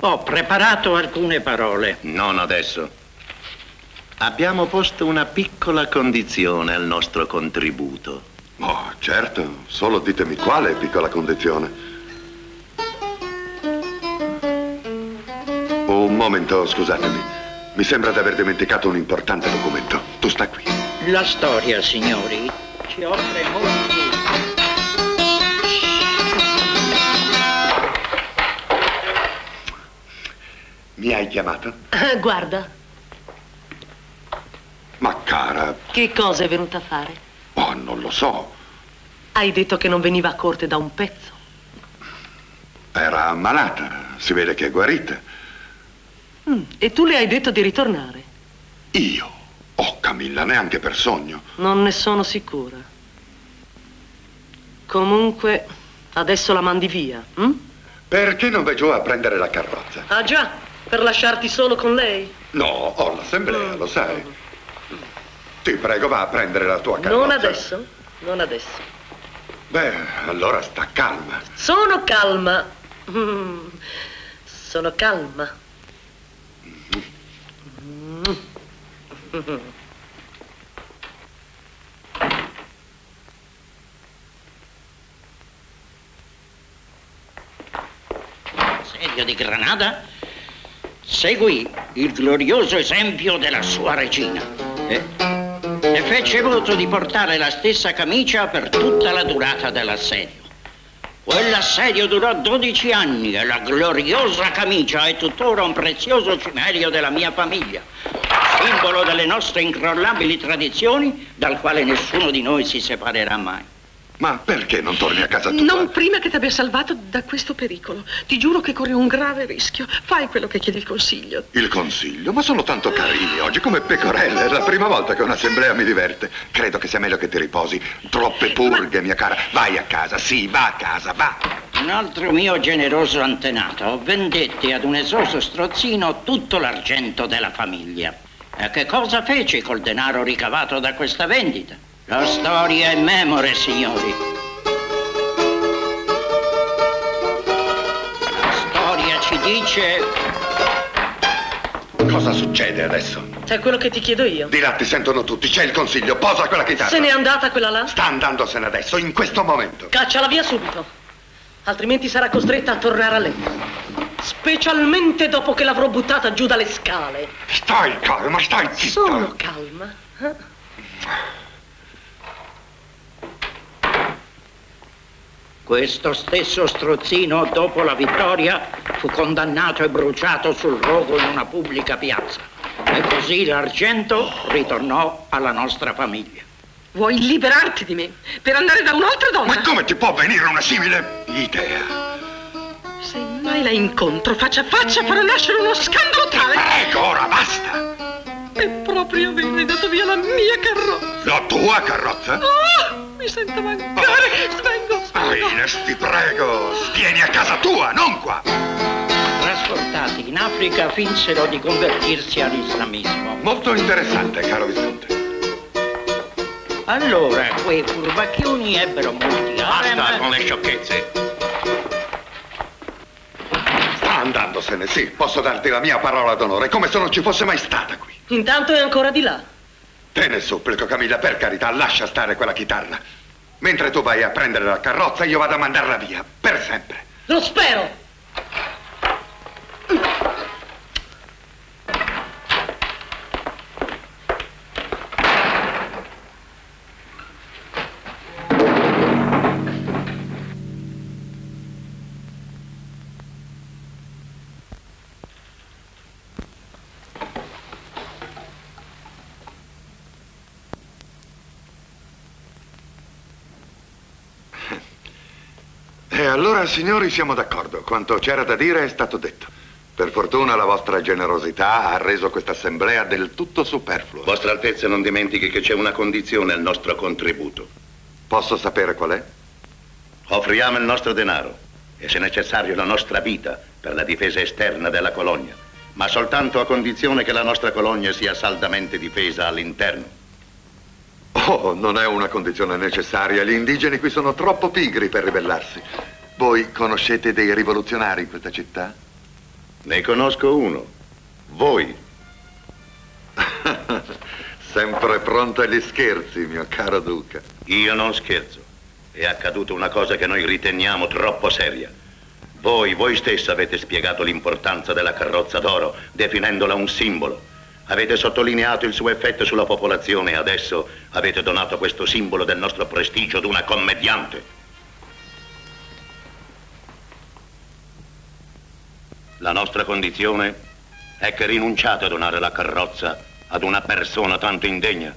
S13: Ho preparato alcune parole.
S4: Non adesso. Abbiamo posto una piccola condizione al nostro contributo.
S6: Oh, certo. Solo ditemi quale piccola condizione. Un momento, scusatemi. Mi sembra di aver dimenticato un importante documento. Tu sta qui.
S13: La storia, signori, ci offre molti...
S6: Mi hai chiamato?
S3: Guarda,
S6: Ma cara,
S3: che cosa è venuta a fare?
S6: oh, non lo so.
S3: Hai detto che non veniva a corte da un pezzo.
S6: Era ammalata. Si vede che è guarita.
S3: E tu le hai detto di ritornare?
S6: Io? Oh, Camilla, neanche per sogno.
S3: Non ne sono sicura. Comunque, adesso la mandi via, hm?
S6: Perché non vai giù a prendere la carrozza?
S3: Ah già, per lasciarti solo con lei?
S6: No, ho l'assemblea, lo sai. Ti prego, va a prendere la tua carrozza.
S3: Non adesso, non adesso.
S6: Beh, allora sta calma.
S3: Sono calma. Sono calma.
S13: Assedio di Granada seguì il glorioso esempio della sua regina e fece voto di portare la stessa camicia per tutta la durata dell'assedio. Quell'assedio durò 12 anni e la gloriosa camicia è tuttora un prezioso cimelio della mia famiglia, simbolo delle nostre incrollabili tradizioni dal quale nessuno di noi si separerà mai.
S6: Ma perché non torni a casa tua?
S15: Non prima che ti abbia salvato da questo pericolo. Ti giuro che corri un grave rischio. Fai quello che chiede il consiglio.
S6: Il consiglio? Ma sono tanto carini oggi, come pecorelle. È la prima volta che un'assemblea mi diverte. Credo che sia meglio che ti riposi. Troppe purghe, mia cara. Vai a casa, sì, va a casa, va.
S13: Un altro mio generoso antenato vendette ad un esoso strozzino tutto l'argento della famiglia. E che cosa fece col denaro ricavato da questa vendita? La storia è memore, signori. La storia ci dice...
S6: Cosa succede adesso?
S3: C'è quello che ti chiedo io.
S6: Di là ti sentono tutti, c'è il consiglio, posa quella chitarra.
S3: Se n'è andata quella là?
S6: Sta andandosene adesso, in questo momento.
S3: Cacciala via subito. Altrimenti sarà costretta a tornare a letto. Specialmente dopo che l'avrò buttata giù dalle scale.
S6: Stai calma, stai zitta.
S3: Sono calma.
S13: Questo stesso strozzino, dopo la vittoria, fu condannato e bruciato sul rogo in una pubblica piazza. E così l'argento ritornò alla nostra famiglia.
S15: Vuoi liberarti di me per andare da un'altra donna?
S6: Ma come ti può venire una simile idea?
S15: Se mai la incontro faccia a faccia farò nascere uno scandalo tale.
S6: Ecco, ora basta.
S15: È proprio vero, hai dato via la mia carrozza.
S6: La tua carrozza?
S15: Oh, mi sento mancare. Svengo.
S6: Ines, ti prego, vieni a casa tua, non qua.
S13: Trasportati in Africa finsero di convertirsi all'islamismo.
S6: Molto interessante, caro Visconte.
S13: Allora, quei furbacchioni ebbero molti harem.
S4: Basta con le sciocchezze.
S6: Sta andandosene, sì, posso darti la mia parola d'onore, come se non ci fosse mai stata qui.
S3: Intanto è ancora di là.
S6: Te ne supplico, Camilla, per carità, lascia stare quella chitarra. Mentre tu vai a prendere la carrozza, io vado a mandarla via, per sempre.
S3: Lo spero.
S6: allora, signori, siamo d'accordo. Quanto c'era da dire è stato detto. Per fortuna la vostra generosità ha reso questa assemblea del tutto superflua.
S4: Vostra Altezza non dimentichi che c'è una condizione al nostro contributo.
S6: Posso sapere qual è?
S4: Offriamo il nostro denaro e, se necessario, la nostra vita per la difesa esterna della colonia, ma soltanto a condizione che la nostra colonia sia saldamente difesa all'interno.
S6: Oh, non è una condizione necessaria. Gli indigeni qui sono troppo pigri per ribellarsi. Voi conoscete dei rivoluzionari in questa città?
S4: Ne conosco uno. Voi.
S6: Sempre pronto agli scherzi, mio caro duca.
S4: Io non scherzo. È accaduta una cosa che noi riteniamo troppo seria. Voi stessa avete spiegato l'importanza della carrozza d'oro, definendola un simbolo. Avete sottolineato il suo effetto sulla popolazione e adesso avete donato questo simbolo del nostro prestigio ad una commediante. La nostra condizione è che rinunciate a donare la carrozza ad una persona tanto indegna.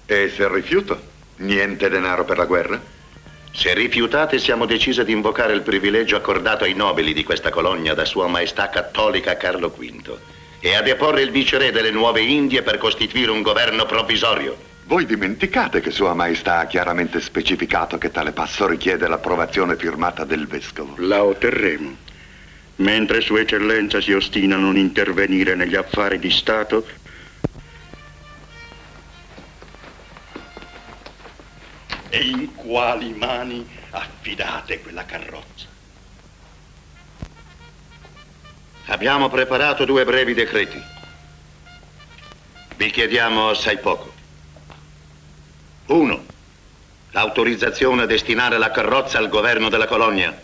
S6: E se rifiuto? Niente denaro per la guerra?
S4: Se rifiutate, siamo decisi di invocare il privilegio accordato ai nobili di questa colonia da Sua Maestà Cattolica Carlo V e a deporre il viceré delle Nuove Indie per costituire un governo provvisorio.
S6: Voi dimenticate che Sua Maestà ha chiaramente specificato che tale passo richiede l'approvazione firmata del vescovo.
S5: La otterremo. Mentre Sua Eccellenza si ostina a non intervenire negli affari di Stato, e in quali mani affidate quella carrozza?
S4: Abbiamo preparato 2 brevi decreti. Vi chiediamo assai poco. 1. L'autorizzazione a destinare la carrozza al governo della colonia,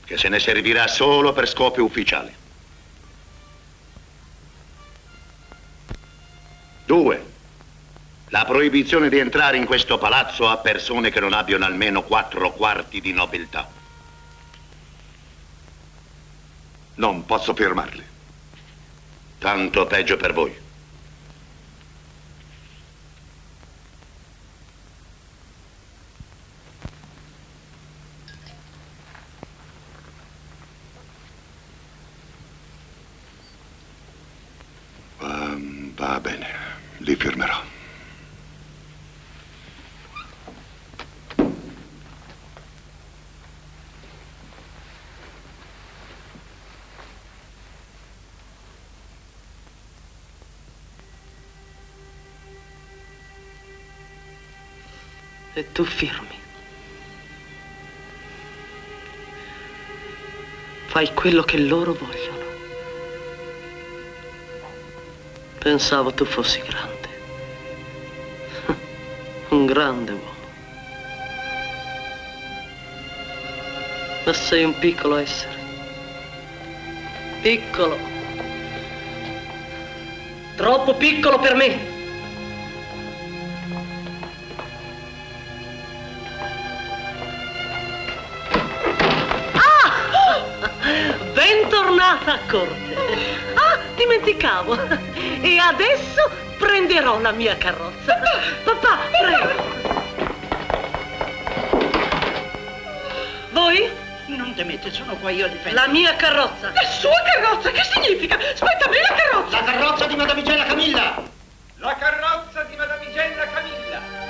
S4: che se ne servirà solo per scopi ufficiali. 2. La proibizione di entrare in questo palazzo a persone che non abbiano almeno 4 quarti di nobiltà.
S6: Non posso firmarli.
S4: Tanto peggio per voi.
S6: Va bene, li firmerò.
S3: E tu firmi. Fai quello che loro vogliono. Pensavo tu fossi grande. Un grande uomo. Ma sei un piccolo essere. Piccolo. Troppo piccolo per me. Bentornata a corte. Ah, dimenticavo. E adesso prenderò la mia carrozza. Papà, prego. Voi?
S16: Non temete, sono qua io a difendere.
S3: La mia carrozza.
S15: La sua carrozza? Che significa? Aspetta, a me la carrozza.
S16: La carrozza di Madamigella Camilla.
S7: La carrozza di Madamigella Camilla.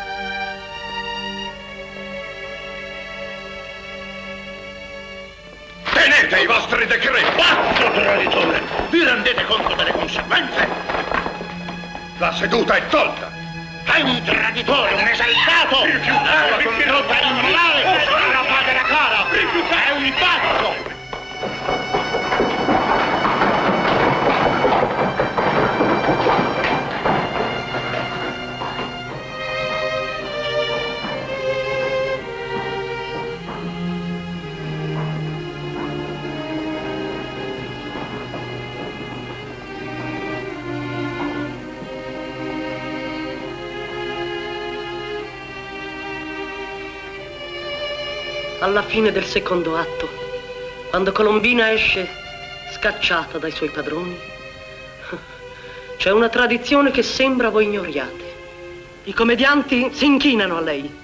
S8: Tenete i vostri decreti!
S4: Pazzo traditore! Vi rendete conto delle conseguenze?
S8: La seduta è tolta!
S4: È un traditore, un esaltato! È una condotta immorale! La pagherà cara! È un pazzo!
S3: Alla fine del secondo atto, quando Colombina esce scacciata dai suoi padroni, c'è una tradizione che sembra voi ignoriate. I commedianti si inchinano a lei.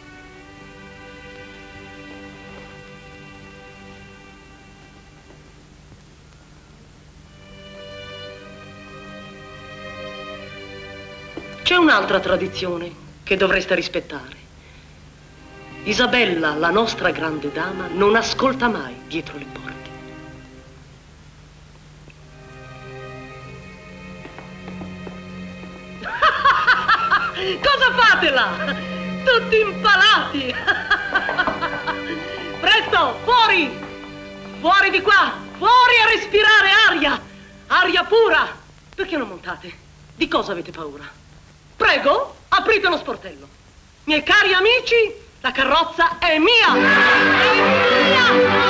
S3: C'è un'altra tradizione che dovreste rispettare. Isabella, la nostra grande dama, non ascolta mai dietro le porte. Cosa fate là? Tutti impalati! Presto, fuori! Fuori di qua! Fuori a respirare aria! Aria pura! Perché non montate? Di cosa avete paura? Prego, aprite lo sportello. Miei cari amici, la carrozza è mia! È mia!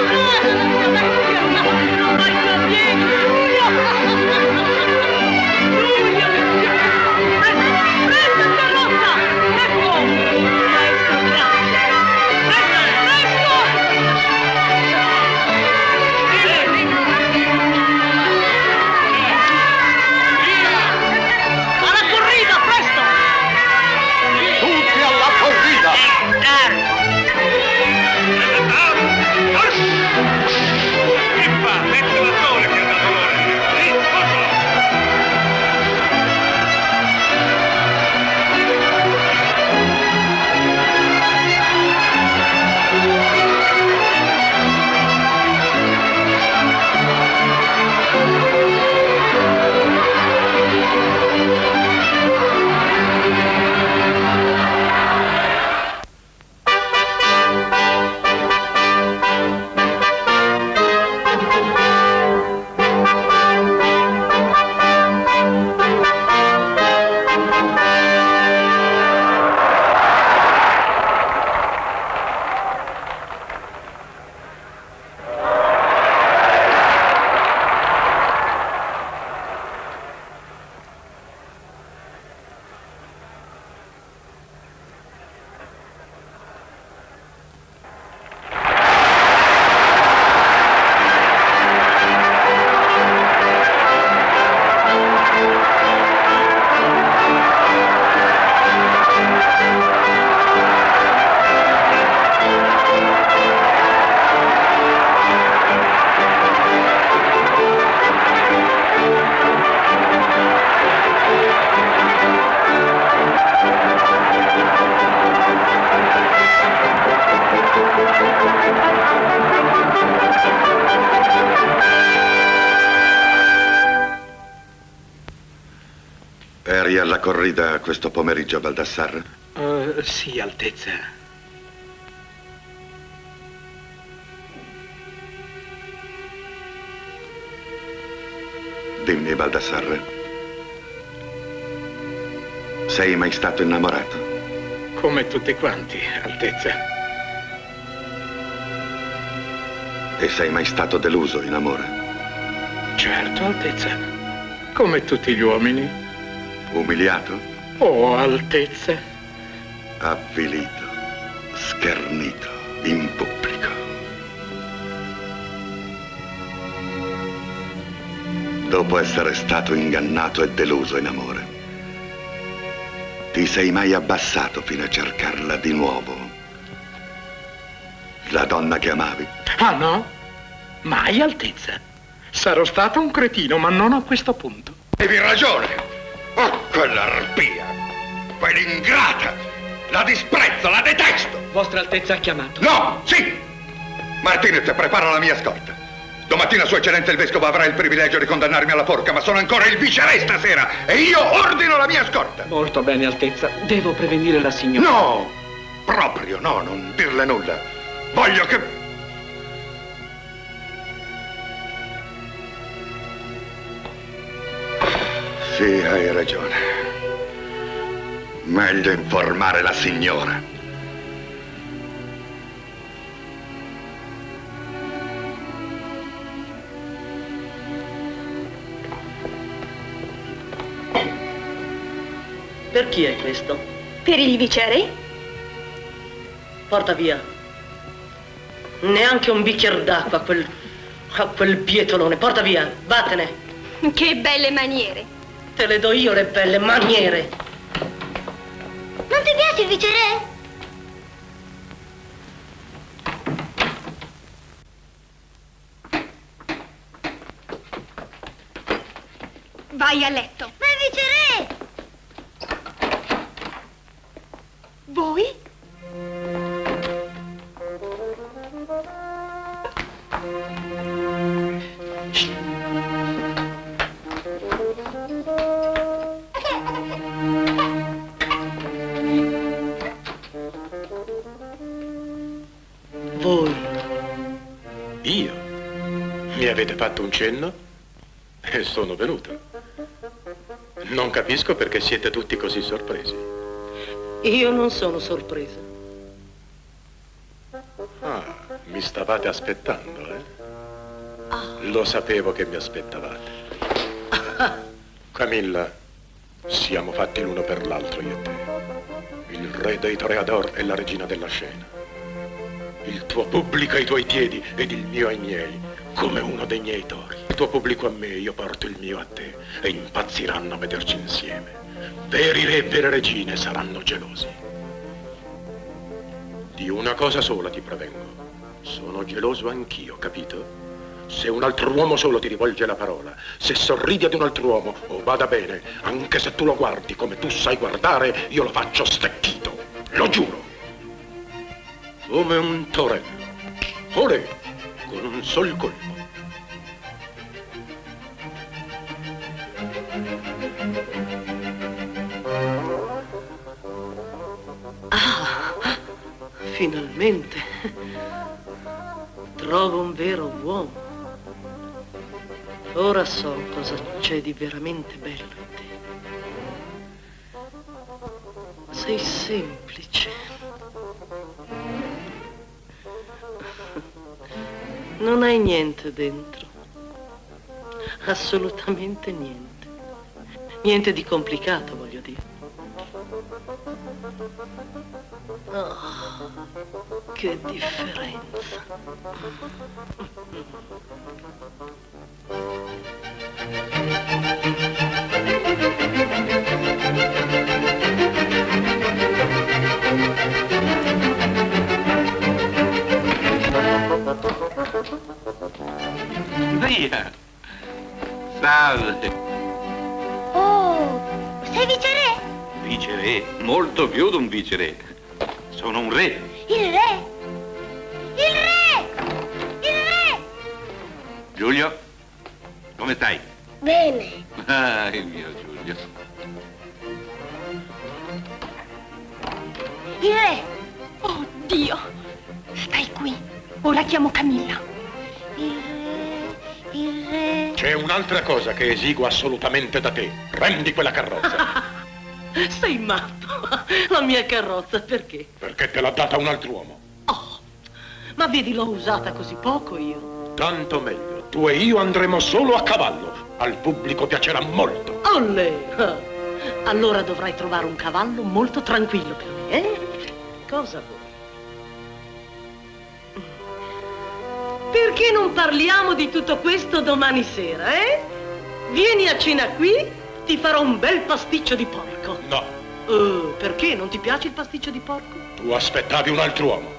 S6: Eri alla corrida questo pomeriggio a Baldassarre?
S10: Sì, Altezza.
S6: Dimmi, Baldassarre, sei mai stato innamorato?
S10: Come tutti quanti, Altezza.
S6: E sei mai stato deluso in amore?
S10: Certo, Altezza. Come tutti gli uomini.
S6: Umiliato?
S10: Oh, Altezza.
S6: Avvilito, schernito, in pubblico. Dopo essere stato ingannato e deluso in amore, ti sei mai abbassato fino a cercarla di nuovo? La donna che amavi?
S10: Ah, no? Mai, Altezza. Sarò stato un cretino, ma non a questo punto.
S8: Avevi ragione. Oh, quella arpia, quell'ingrata, la disprezzo, la detesto.
S2: Vostra Altezza ha chiamato.
S8: No, sì. Martinez, prepara la mia scorta. Domattina Sua Eccellenza il Vescovo avrà il privilegio di condannarmi alla forca, ma sono ancora il viceré stasera e io ordino la mia scorta.
S2: Molto bene, Altezza. Devo prevenire la signora.
S8: No, proprio no, non dirle nulla. Voglio che...
S6: Sì, hai ragione. Meglio informare la signora.
S3: Per chi è questo?
S14: Per il viceré?
S3: Porta via. Neanche un bicchiere d'acqua a quel bietolone. Porta via, vattene.
S14: Che belle maniere.
S3: Te le do io le belle maniere.
S14: Non ti piace il viceré? Vai a letto. Ma il viceré! Voi?
S3: Voi.
S10: Io? Mi avete fatto un cenno e sono venuto. Non capisco perché siete tutti così sorpresi.
S3: Io non sono sorpresa.
S10: Ah, mi stavate aspettando, eh? Lo sapevo che mi aspettavate. Camilla, siamo fatti l'uno per l'altro io e te. Il re dei toreador e la regina della scena. Il tuo pubblico ai tuoi piedi ed il mio ai miei, come uno dei miei tori. Il tuo pubblico a me, io porto il mio a te, e impazziranno a vederci insieme. Veri re e vere regine saranno gelosi. Di una cosa sola ti prevengo. Sono geloso anch'io, capito? Se un altro uomo solo ti rivolge la parola, se sorridi ad un altro uomo, o bada bene, anche se tu lo guardi come tu sai guardare, io lo faccio stecchito. Lo giuro. Come un torello. Olè, con un sol colpo.
S3: Finalmente. Trovo un vero uomo. Ora so cosa c'è di veramente bello in te. Sei semplice. Non hai niente dentro. Assolutamente niente. Niente di complicato, voglio dire. Oh, che differenza.
S7: Via! Salve!
S14: Oh, sei viceré?
S7: Viceré? Molto più di un viceré. Sono un re.
S14: Il re? Il re! Il re!
S7: Giulio, come stai?
S14: Bene.
S7: Ah, il mio Giulio.
S14: Il re! Oh, Dio! Stai qui. Ora chiamo Camilla. Il re...
S10: C'è un'altra cosa che esigo assolutamente da te. Prendi quella carrozza.
S3: Sei matto. La mia carrozza, perché?
S10: Perché te l'ha data un altro uomo.
S3: Ma vedi, l'ho usata così poco io.
S10: Tanto meglio. Tu e io andremo solo a cavallo. Al pubblico piacerà molto.
S3: Olle! Allora dovrai trovare un cavallo molto tranquillo per me, eh? Cosa vuoi? Perché non parliamo di tutto questo domani sera, eh? Vieni a cena qui, ti farò un bel pasticcio di porco.
S10: No.
S3: Perché? Non ti piace il pasticcio di porco?
S10: Tu aspettavi un altro uomo.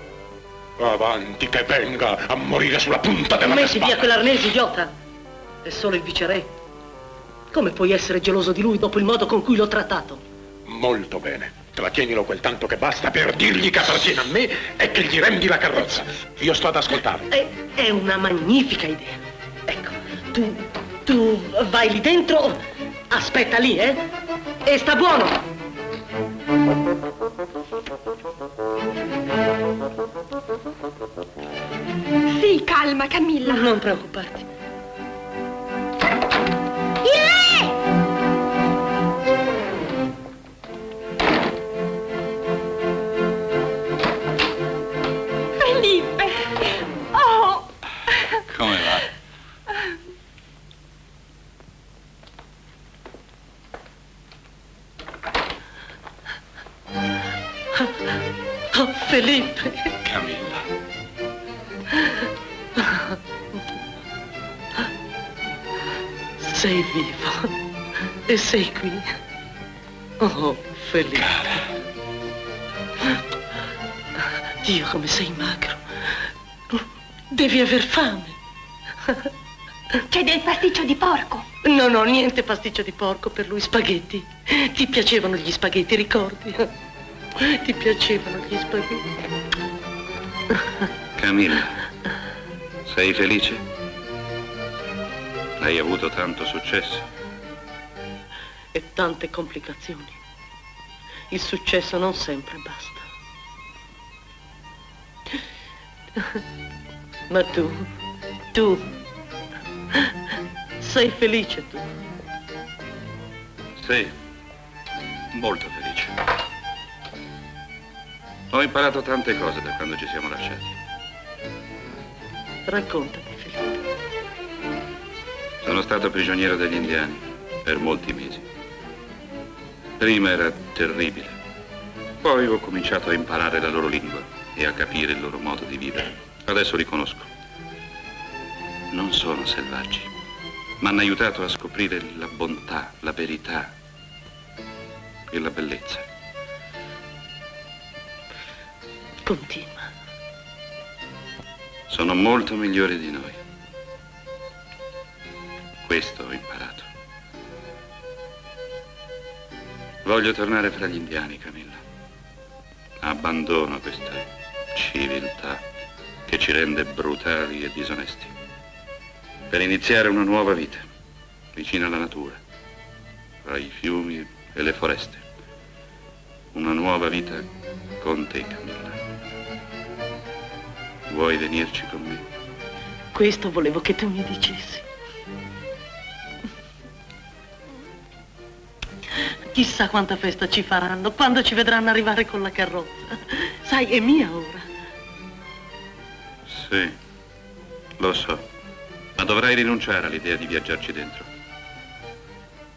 S10: Avanti che venga a morire sulla punta della mia
S3: Metti
S10: spada.
S3: via quell'arnese, idiota. È solo il viceré. Come puoi essere geloso di lui dopo il modo con cui l'ho trattato?
S10: Molto bene. Trattienilo quel tanto che basta per dirgli che appartiene a me e che gli rendi la carrozza. Io sto ad ascoltare.
S3: È una magnifica idea. Ecco, tu vai lì dentro, aspetta lì, eh? E sta buono.
S14: Sì, calma, Camilla.
S3: Non preoccuparti.
S14: Il re! Felipe! Oh!
S7: Come va?
S3: Oh, Felipe!
S7: Camilla.
S3: Sei vivo e sei qui. Oh, Felipe. Dio, come sei magro. Devi aver fame.
S14: C'è del pasticcio di porco.
S3: No, niente pasticcio di porco, per lui spaghetti. Ti piacevano gli spaghetti, ricordi? Ti piacevano gli spaghetti?
S19: Camilla, sei felice? Hai avuto tanto successo?
S3: E tante complicazioni. Il successo non sempre basta. Ma tu, sei felice tu?
S19: Sì, molto felice. Ho imparato tante cose da quando ci siamo lasciati.
S3: Raccontami, Filippo.
S19: Sono stato prigioniero degli indiani per molti mesi. Prima era terribile. Poi ho cominciato a imparare la loro lingua e a capire il loro modo di vivere. Adesso li conosco. Non sono selvaggi. Mi hanno aiutato a scoprire la bontà, la verità e la bellezza.
S3: Continua.
S19: Sono molto migliori di noi. Questo ho imparato. Voglio tornare fra gli indiani, Camilla. Abbandono questa civiltà che ci rende brutali e disonesti, per iniziare una nuova vita, vicino alla natura, tra i fiumi e le foreste. Una nuova vita con te, Camilla. Vuoi venirci con me?
S3: Questo volevo che tu mi dicessi. Chissà quanta festa ci faranno quando ci vedranno arrivare con la carrozza. Sai, è mia ora.
S19: Sì, lo so, ma dovrai rinunciare all'idea di viaggiarci dentro.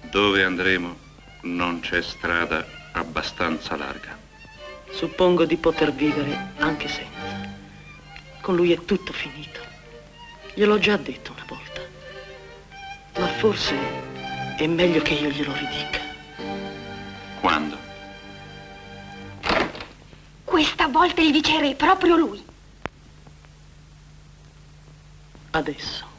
S19: Dove andremo non c'è strada abbastanza larga.
S3: Suppongo di poter vivere anche senza. Con lui è tutto finito. Gliel'ho già detto una volta. Ma forse è meglio che io glielo ridica.
S19: Quando?
S14: Questa volta il viceré è proprio lui.
S3: Adesso.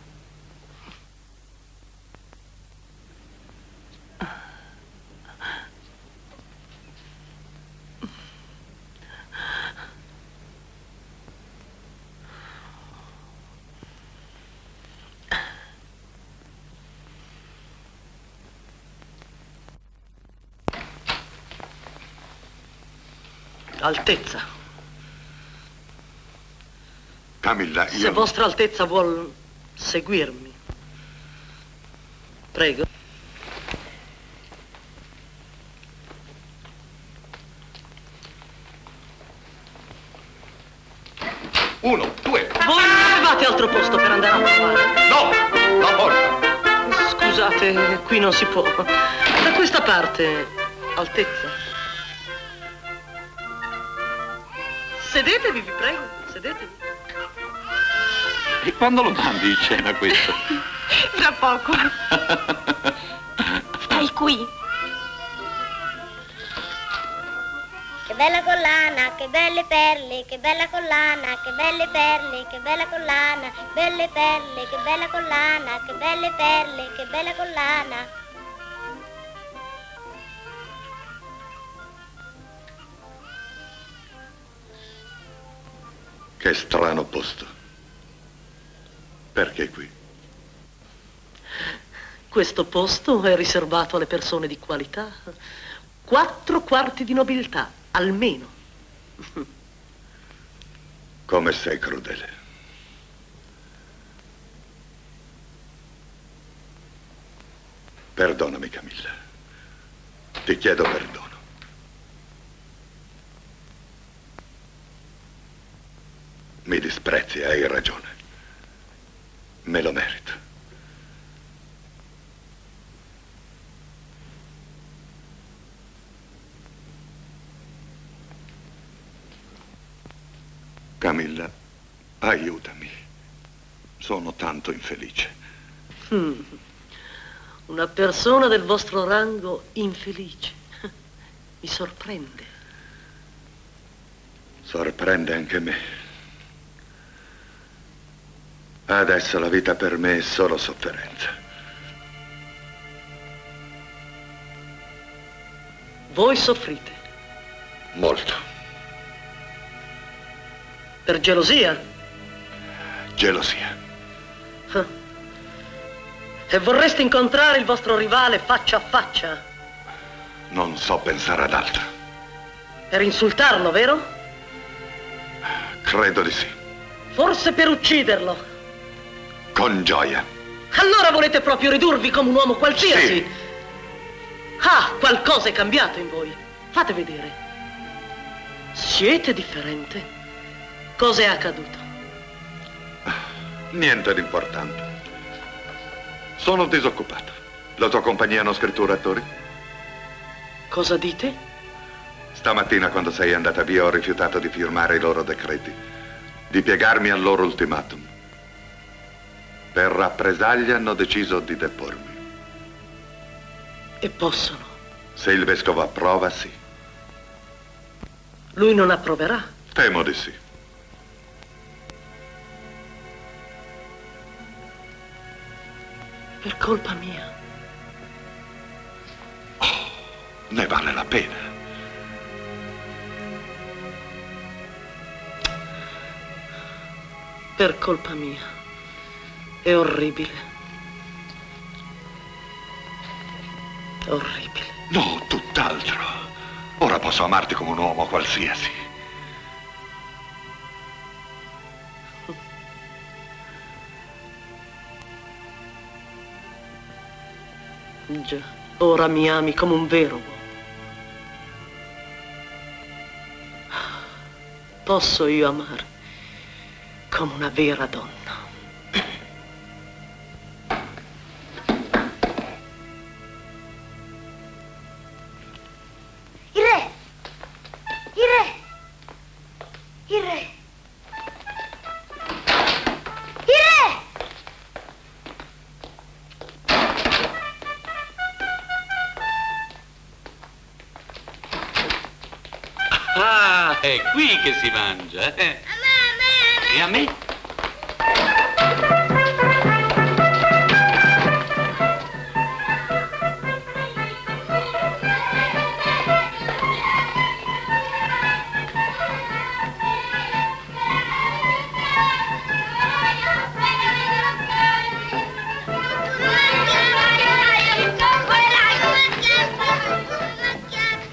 S3: Altezza.
S6: Camilla, io...
S3: Se vostra altezza vuol seguirmi. Prego.
S8: Uno, due.
S3: Voi non avevate altro posto per andare a trovare?
S8: No, la porta.
S3: Scusate, qui non si può. Da questa parte, altezza. Sedetevi, vi prego, sedetevi.
S19: E quando lo mandi in scena questo?
S14: Fra poco. Stai qui.
S20: Che bella collana, che belle perle, che bella collana, che belle perle, che bella collana, belle perle, che bella collana, che belle perle, che bella collana.
S6: Che strano posto. Perché qui?
S3: Questo posto è riservato alle persone di qualità. 4 quarti di nobiltà, almeno.
S6: Come sei crudele. Perdonami, Camilla. Ti chiedo perdono. Mi disprezzi, hai ragione. Me lo merito. Camilla, aiutami. Sono tanto infelice.
S3: Una persona del vostro rango infelice. Mi sorprende.
S6: Sorprende anche me. Adesso la vita per me è solo sofferenza.
S3: Voi soffrite.
S6: Molto.
S3: Per gelosia?
S6: Gelosia.
S3: E vorreste incontrare il vostro rivale faccia a faccia?
S6: Non so pensare ad altro.
S3: Per insultarlo, vero?
S6: Credo di sì.
S3: Forse per ucciderlo.
S6: Con gioia.
S3: Allora volete proprio ridurvi come un uomo qualsiasi?
S6: Sì.
S3: Ah, qualcosa è cambiato in voi. Fate vedere. Siete differente. Cosa è accaduto?
S6: Niente di importante. Sono disoccupato. La tua compagnia non scritturatori?
S3: Cosa dite?
S6: Stamattina, quando sei andata via, ho rifiutato di firmare i loro decreti, di piegarmi al loro ultimatum. Per rappresaglia hanno deciso di depormi.
S3: E possono.
S6: Se il vescovo approva, sì.
S3: Lui non approverà.
S6: Temo di sì.
S3: Per colpa mia.
S6: Ne vale la pena.
S3: Per colpa mia. È orribile. Orribile.
S6: No, tutt'altro. Ora posso amarti come un uomo qualsiasi.
S3: Già, ora mi ami come un vero uomo. Posso io amare come una vera donna.
S20: Il re! Il re! Il re! Il re!
S19: Ah, è qui che si mangia. E a me?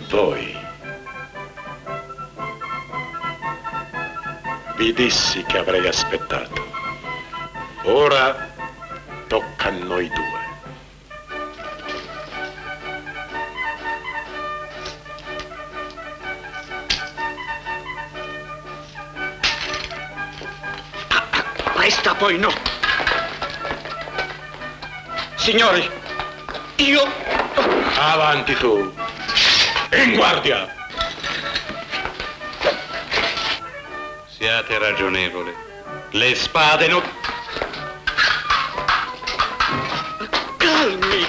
S10: Voi. Vi dissi che avrei aspettato. Ora tocca a noi due.
S2: Questa poi no. Signori, io...
S10: Avanti tu. In guardia!
S19: Siate ragionevoli. Le spade non...
S2: Calmi!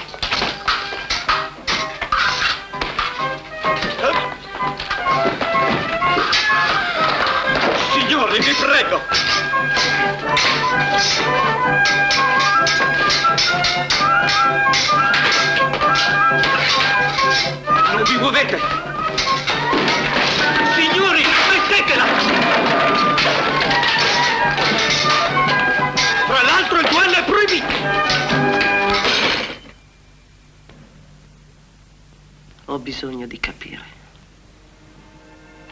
S2: Signori, vi prego! Non vi muovete! Signori, smettetela! Tra l'altro il duello è proibito!
S3: Ho bisogno di capire.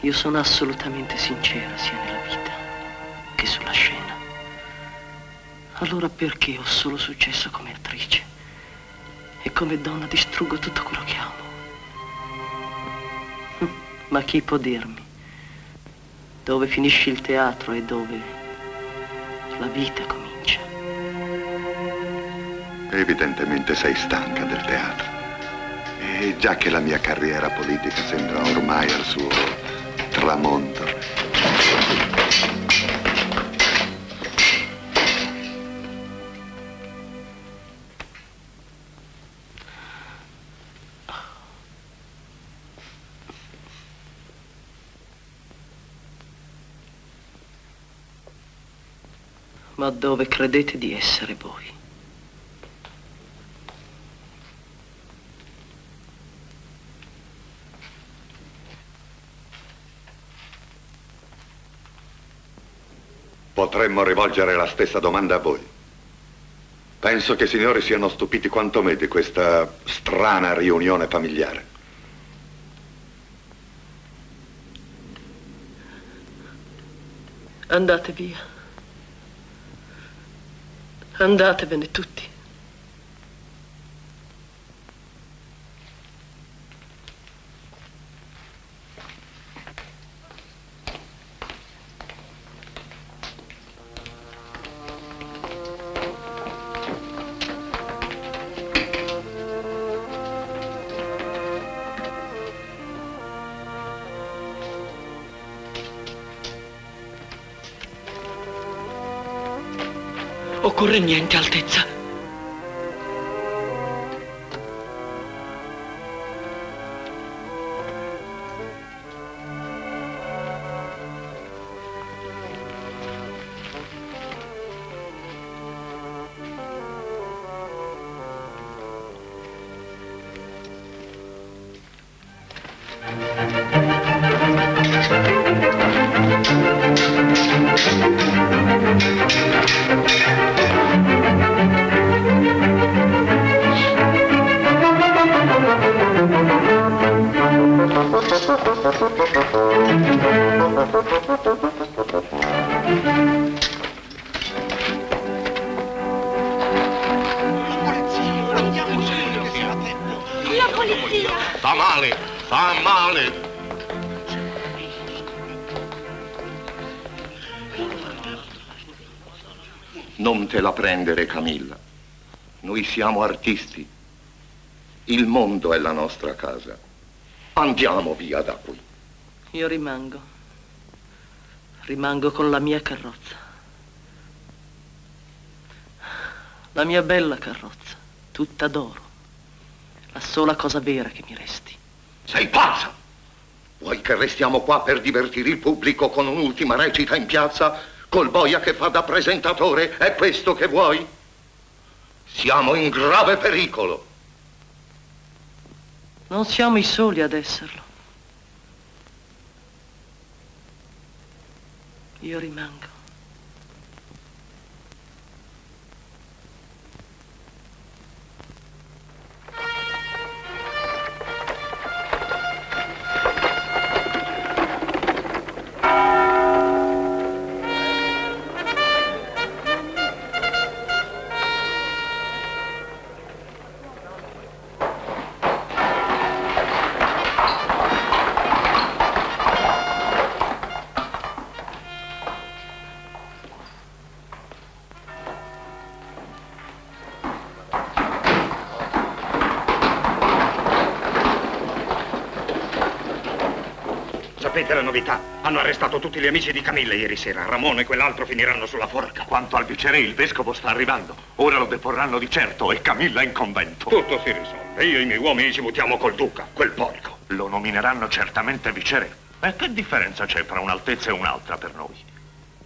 S3: Io sono assolutamente sincera sia nella vita che sulla scena. Allora perché ho solo successo come attrice? E come donna distruggo tutto quello che amo? Ma chi può dirmi dove finisce il teatro e dove la vita comincia?
S6: Evidentemente sei stanca del teatro. E già che la mia carriera politica sembra ormai al suo tramonto.
S3: Ma dove credete di essere voi?
S6: Potremmo rivolgere la stessa domanda a voi. Penso che i signori siano stupiti quanto me di questa strana riunione familiare.
S3: Andate via. Andatevene tutti.
S2: Occorre niente, Altezza.
S14: La polizia!
S8: Fa male, fa male. Non te la prendere, Camilla. Noi siamo artisti. Il mondo è la nostra casa. Andiamo via da qui.
S3: Io rimango. Rimango con la mia carrozza. La mia bella carrozza, tutta d'oro. La sola cosa vera che mi resti.
S8: Sei pazza! Vuoi che restiamo qua per divertire il pubblico con un'ultima recita in piazza? Col boia che fa da presentatore? È questo che vuoi? Siamo in grave pericolo.
S3: Non siamo i soli ad esserlo. Io rimango.
S7: Sapete la novità? Hanno arrestato tutti gli amici di Camilla ieri sera. Ramone e quell'altro finiranno sulla forca.
S10: Quanto al viceré, il vescovo sta arrivando. Ora lo deporranno di certo e Camilla in convento.
S7: Tutto si risolve. Io e i miei uomini ci buttiamo col duca, quel porco.
S10: Lo nomineranno certamente viceré. E che differenza c'è tra un'altezza e un'altra per noi?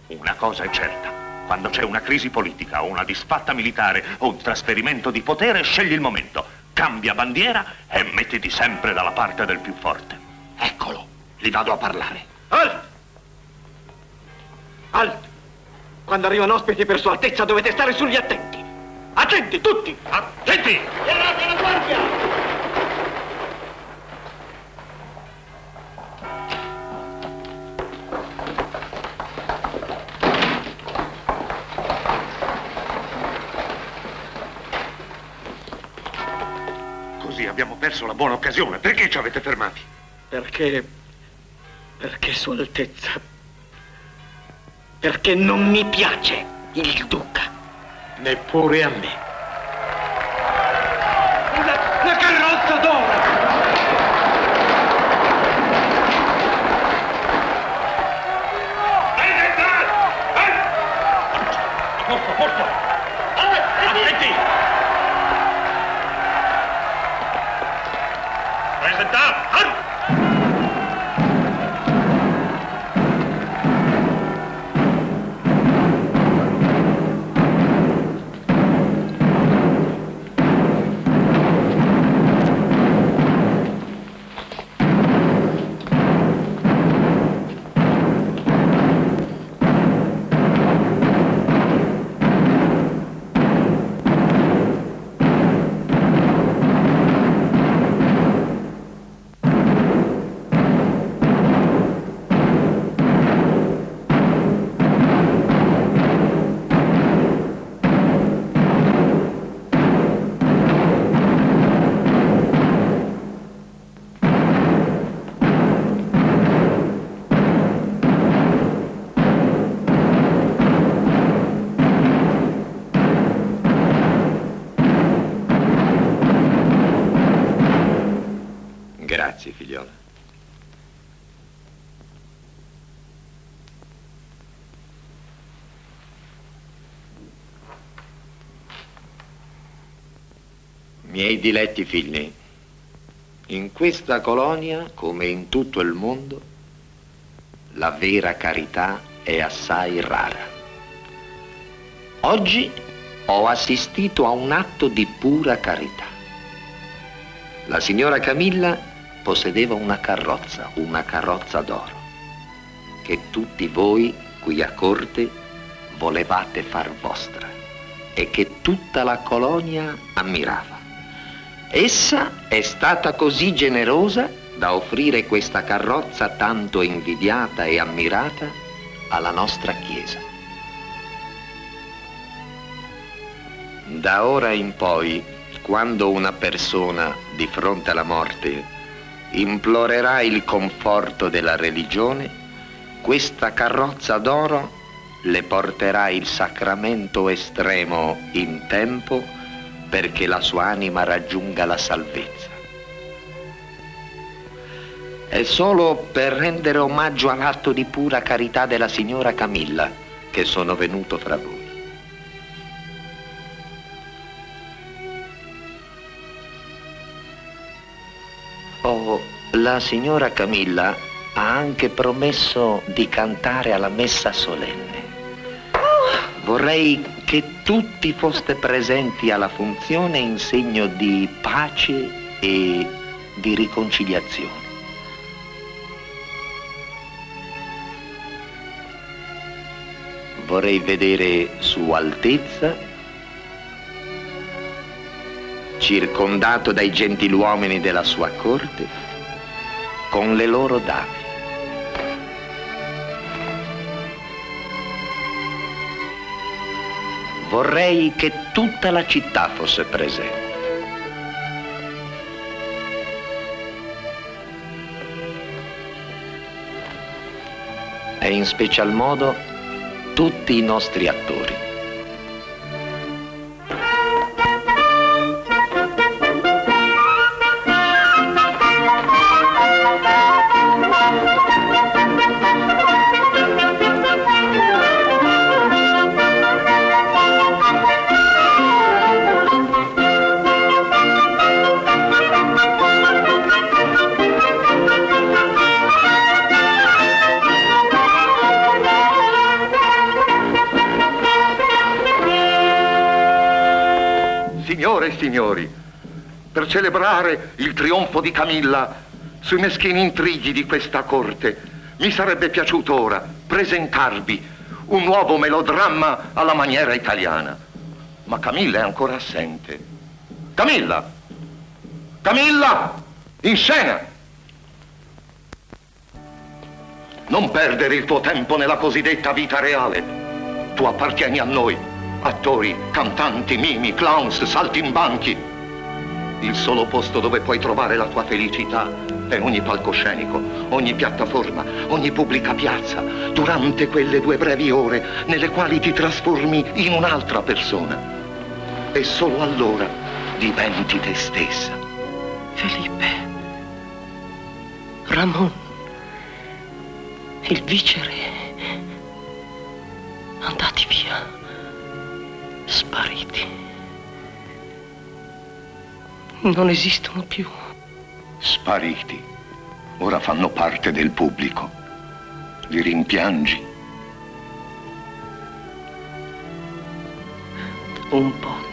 S10: Una cosa è certa. Quando c'è una crisi politica o una disfatta militare o un trasferimento di potere, scegli il momento. Cambia bandiera e mettiti sempre dalla parte del più forte. Eccolo. Gli vado a parlare.
S2: Halt! Halt! Quando arrivano ospiti per Sua Altezza dovete stare sugli attenti. Attenti, tutti!
S10: Attenti!
S2: Tirate la guardia!
S7: Così abbiamo perso la buona occasione. Perché ci avete fermati?
S2: Perché Sua Altezza... Perché non mi piace il duca.
S10: Neppure a me.
S2: La carrozza d'oro!
S7: Forza! Attenti! Presentare!
S21: Grazie, figliola. Miei diletti figli, in questa colonia, come in tutto il mondo, la vera carità è assai rara. Oggi ho assistito a un atto di pura carità. La signora Camilla possedeva una carrozza d'oro, che tutti voi qui a corte volevate far vostra e che tutta la colonia ammirava. Essa è stata così generosa da offrire questa carrozza tanto invidiata e ammirata alla nostra Chiesa. Da ora in poi, quando una persona di fronte alla morte implorerà il conforto della religione, questa carrozza d'oro le porterà il sacramento estremo in tempo perché la sua anima raggiunga la salvezza. È solo per rendere omaggio all'atto di pura carità della signora Camilla che sono venuto fra voi. Oh, la signora Camilla ha anche promesso di cantare alla messa solenne. Vorrei che tutti foste presenti alla funzione in segno di pace e di riconciliazione. Vorrei vedere Sua Altezza circondato dai gentiluomini della sua corte con le loro dame. Vorrei che tutta la città fosse presente. E in special modo tutti i nostri attori.
S8: Signore e signori, per celebrare il trionfo di Camilla sui meschini intrighi di questa corte, mi sarebbe piaciuto ora presentarvi un nuovo melodramma alla maniera italiana. Ma Camilla è ancora assente. Camilla! Camilla! In scena! Non perdere il tuo tempo nella cosiddetta vita reale. Tu appartieni a noi. Attori, cantanti, mimi, clowns, saltimbanchi. Il solo posto dove puoi trovare la tua felicità è ogni palcoscenico, ogni piattaforma, ogni pubblica piazza, durante quelle 2 brevi ore nelle quali ti trasformi in un'altra persona. E solo allora diventi te stessa.
S3: Felipe, Ramon, il viceré, andati via. Spariti. Non esistono più.
S8: Spariti. Ora fanno parte del pubblico. Li rimpiangi?
S3: Un po'.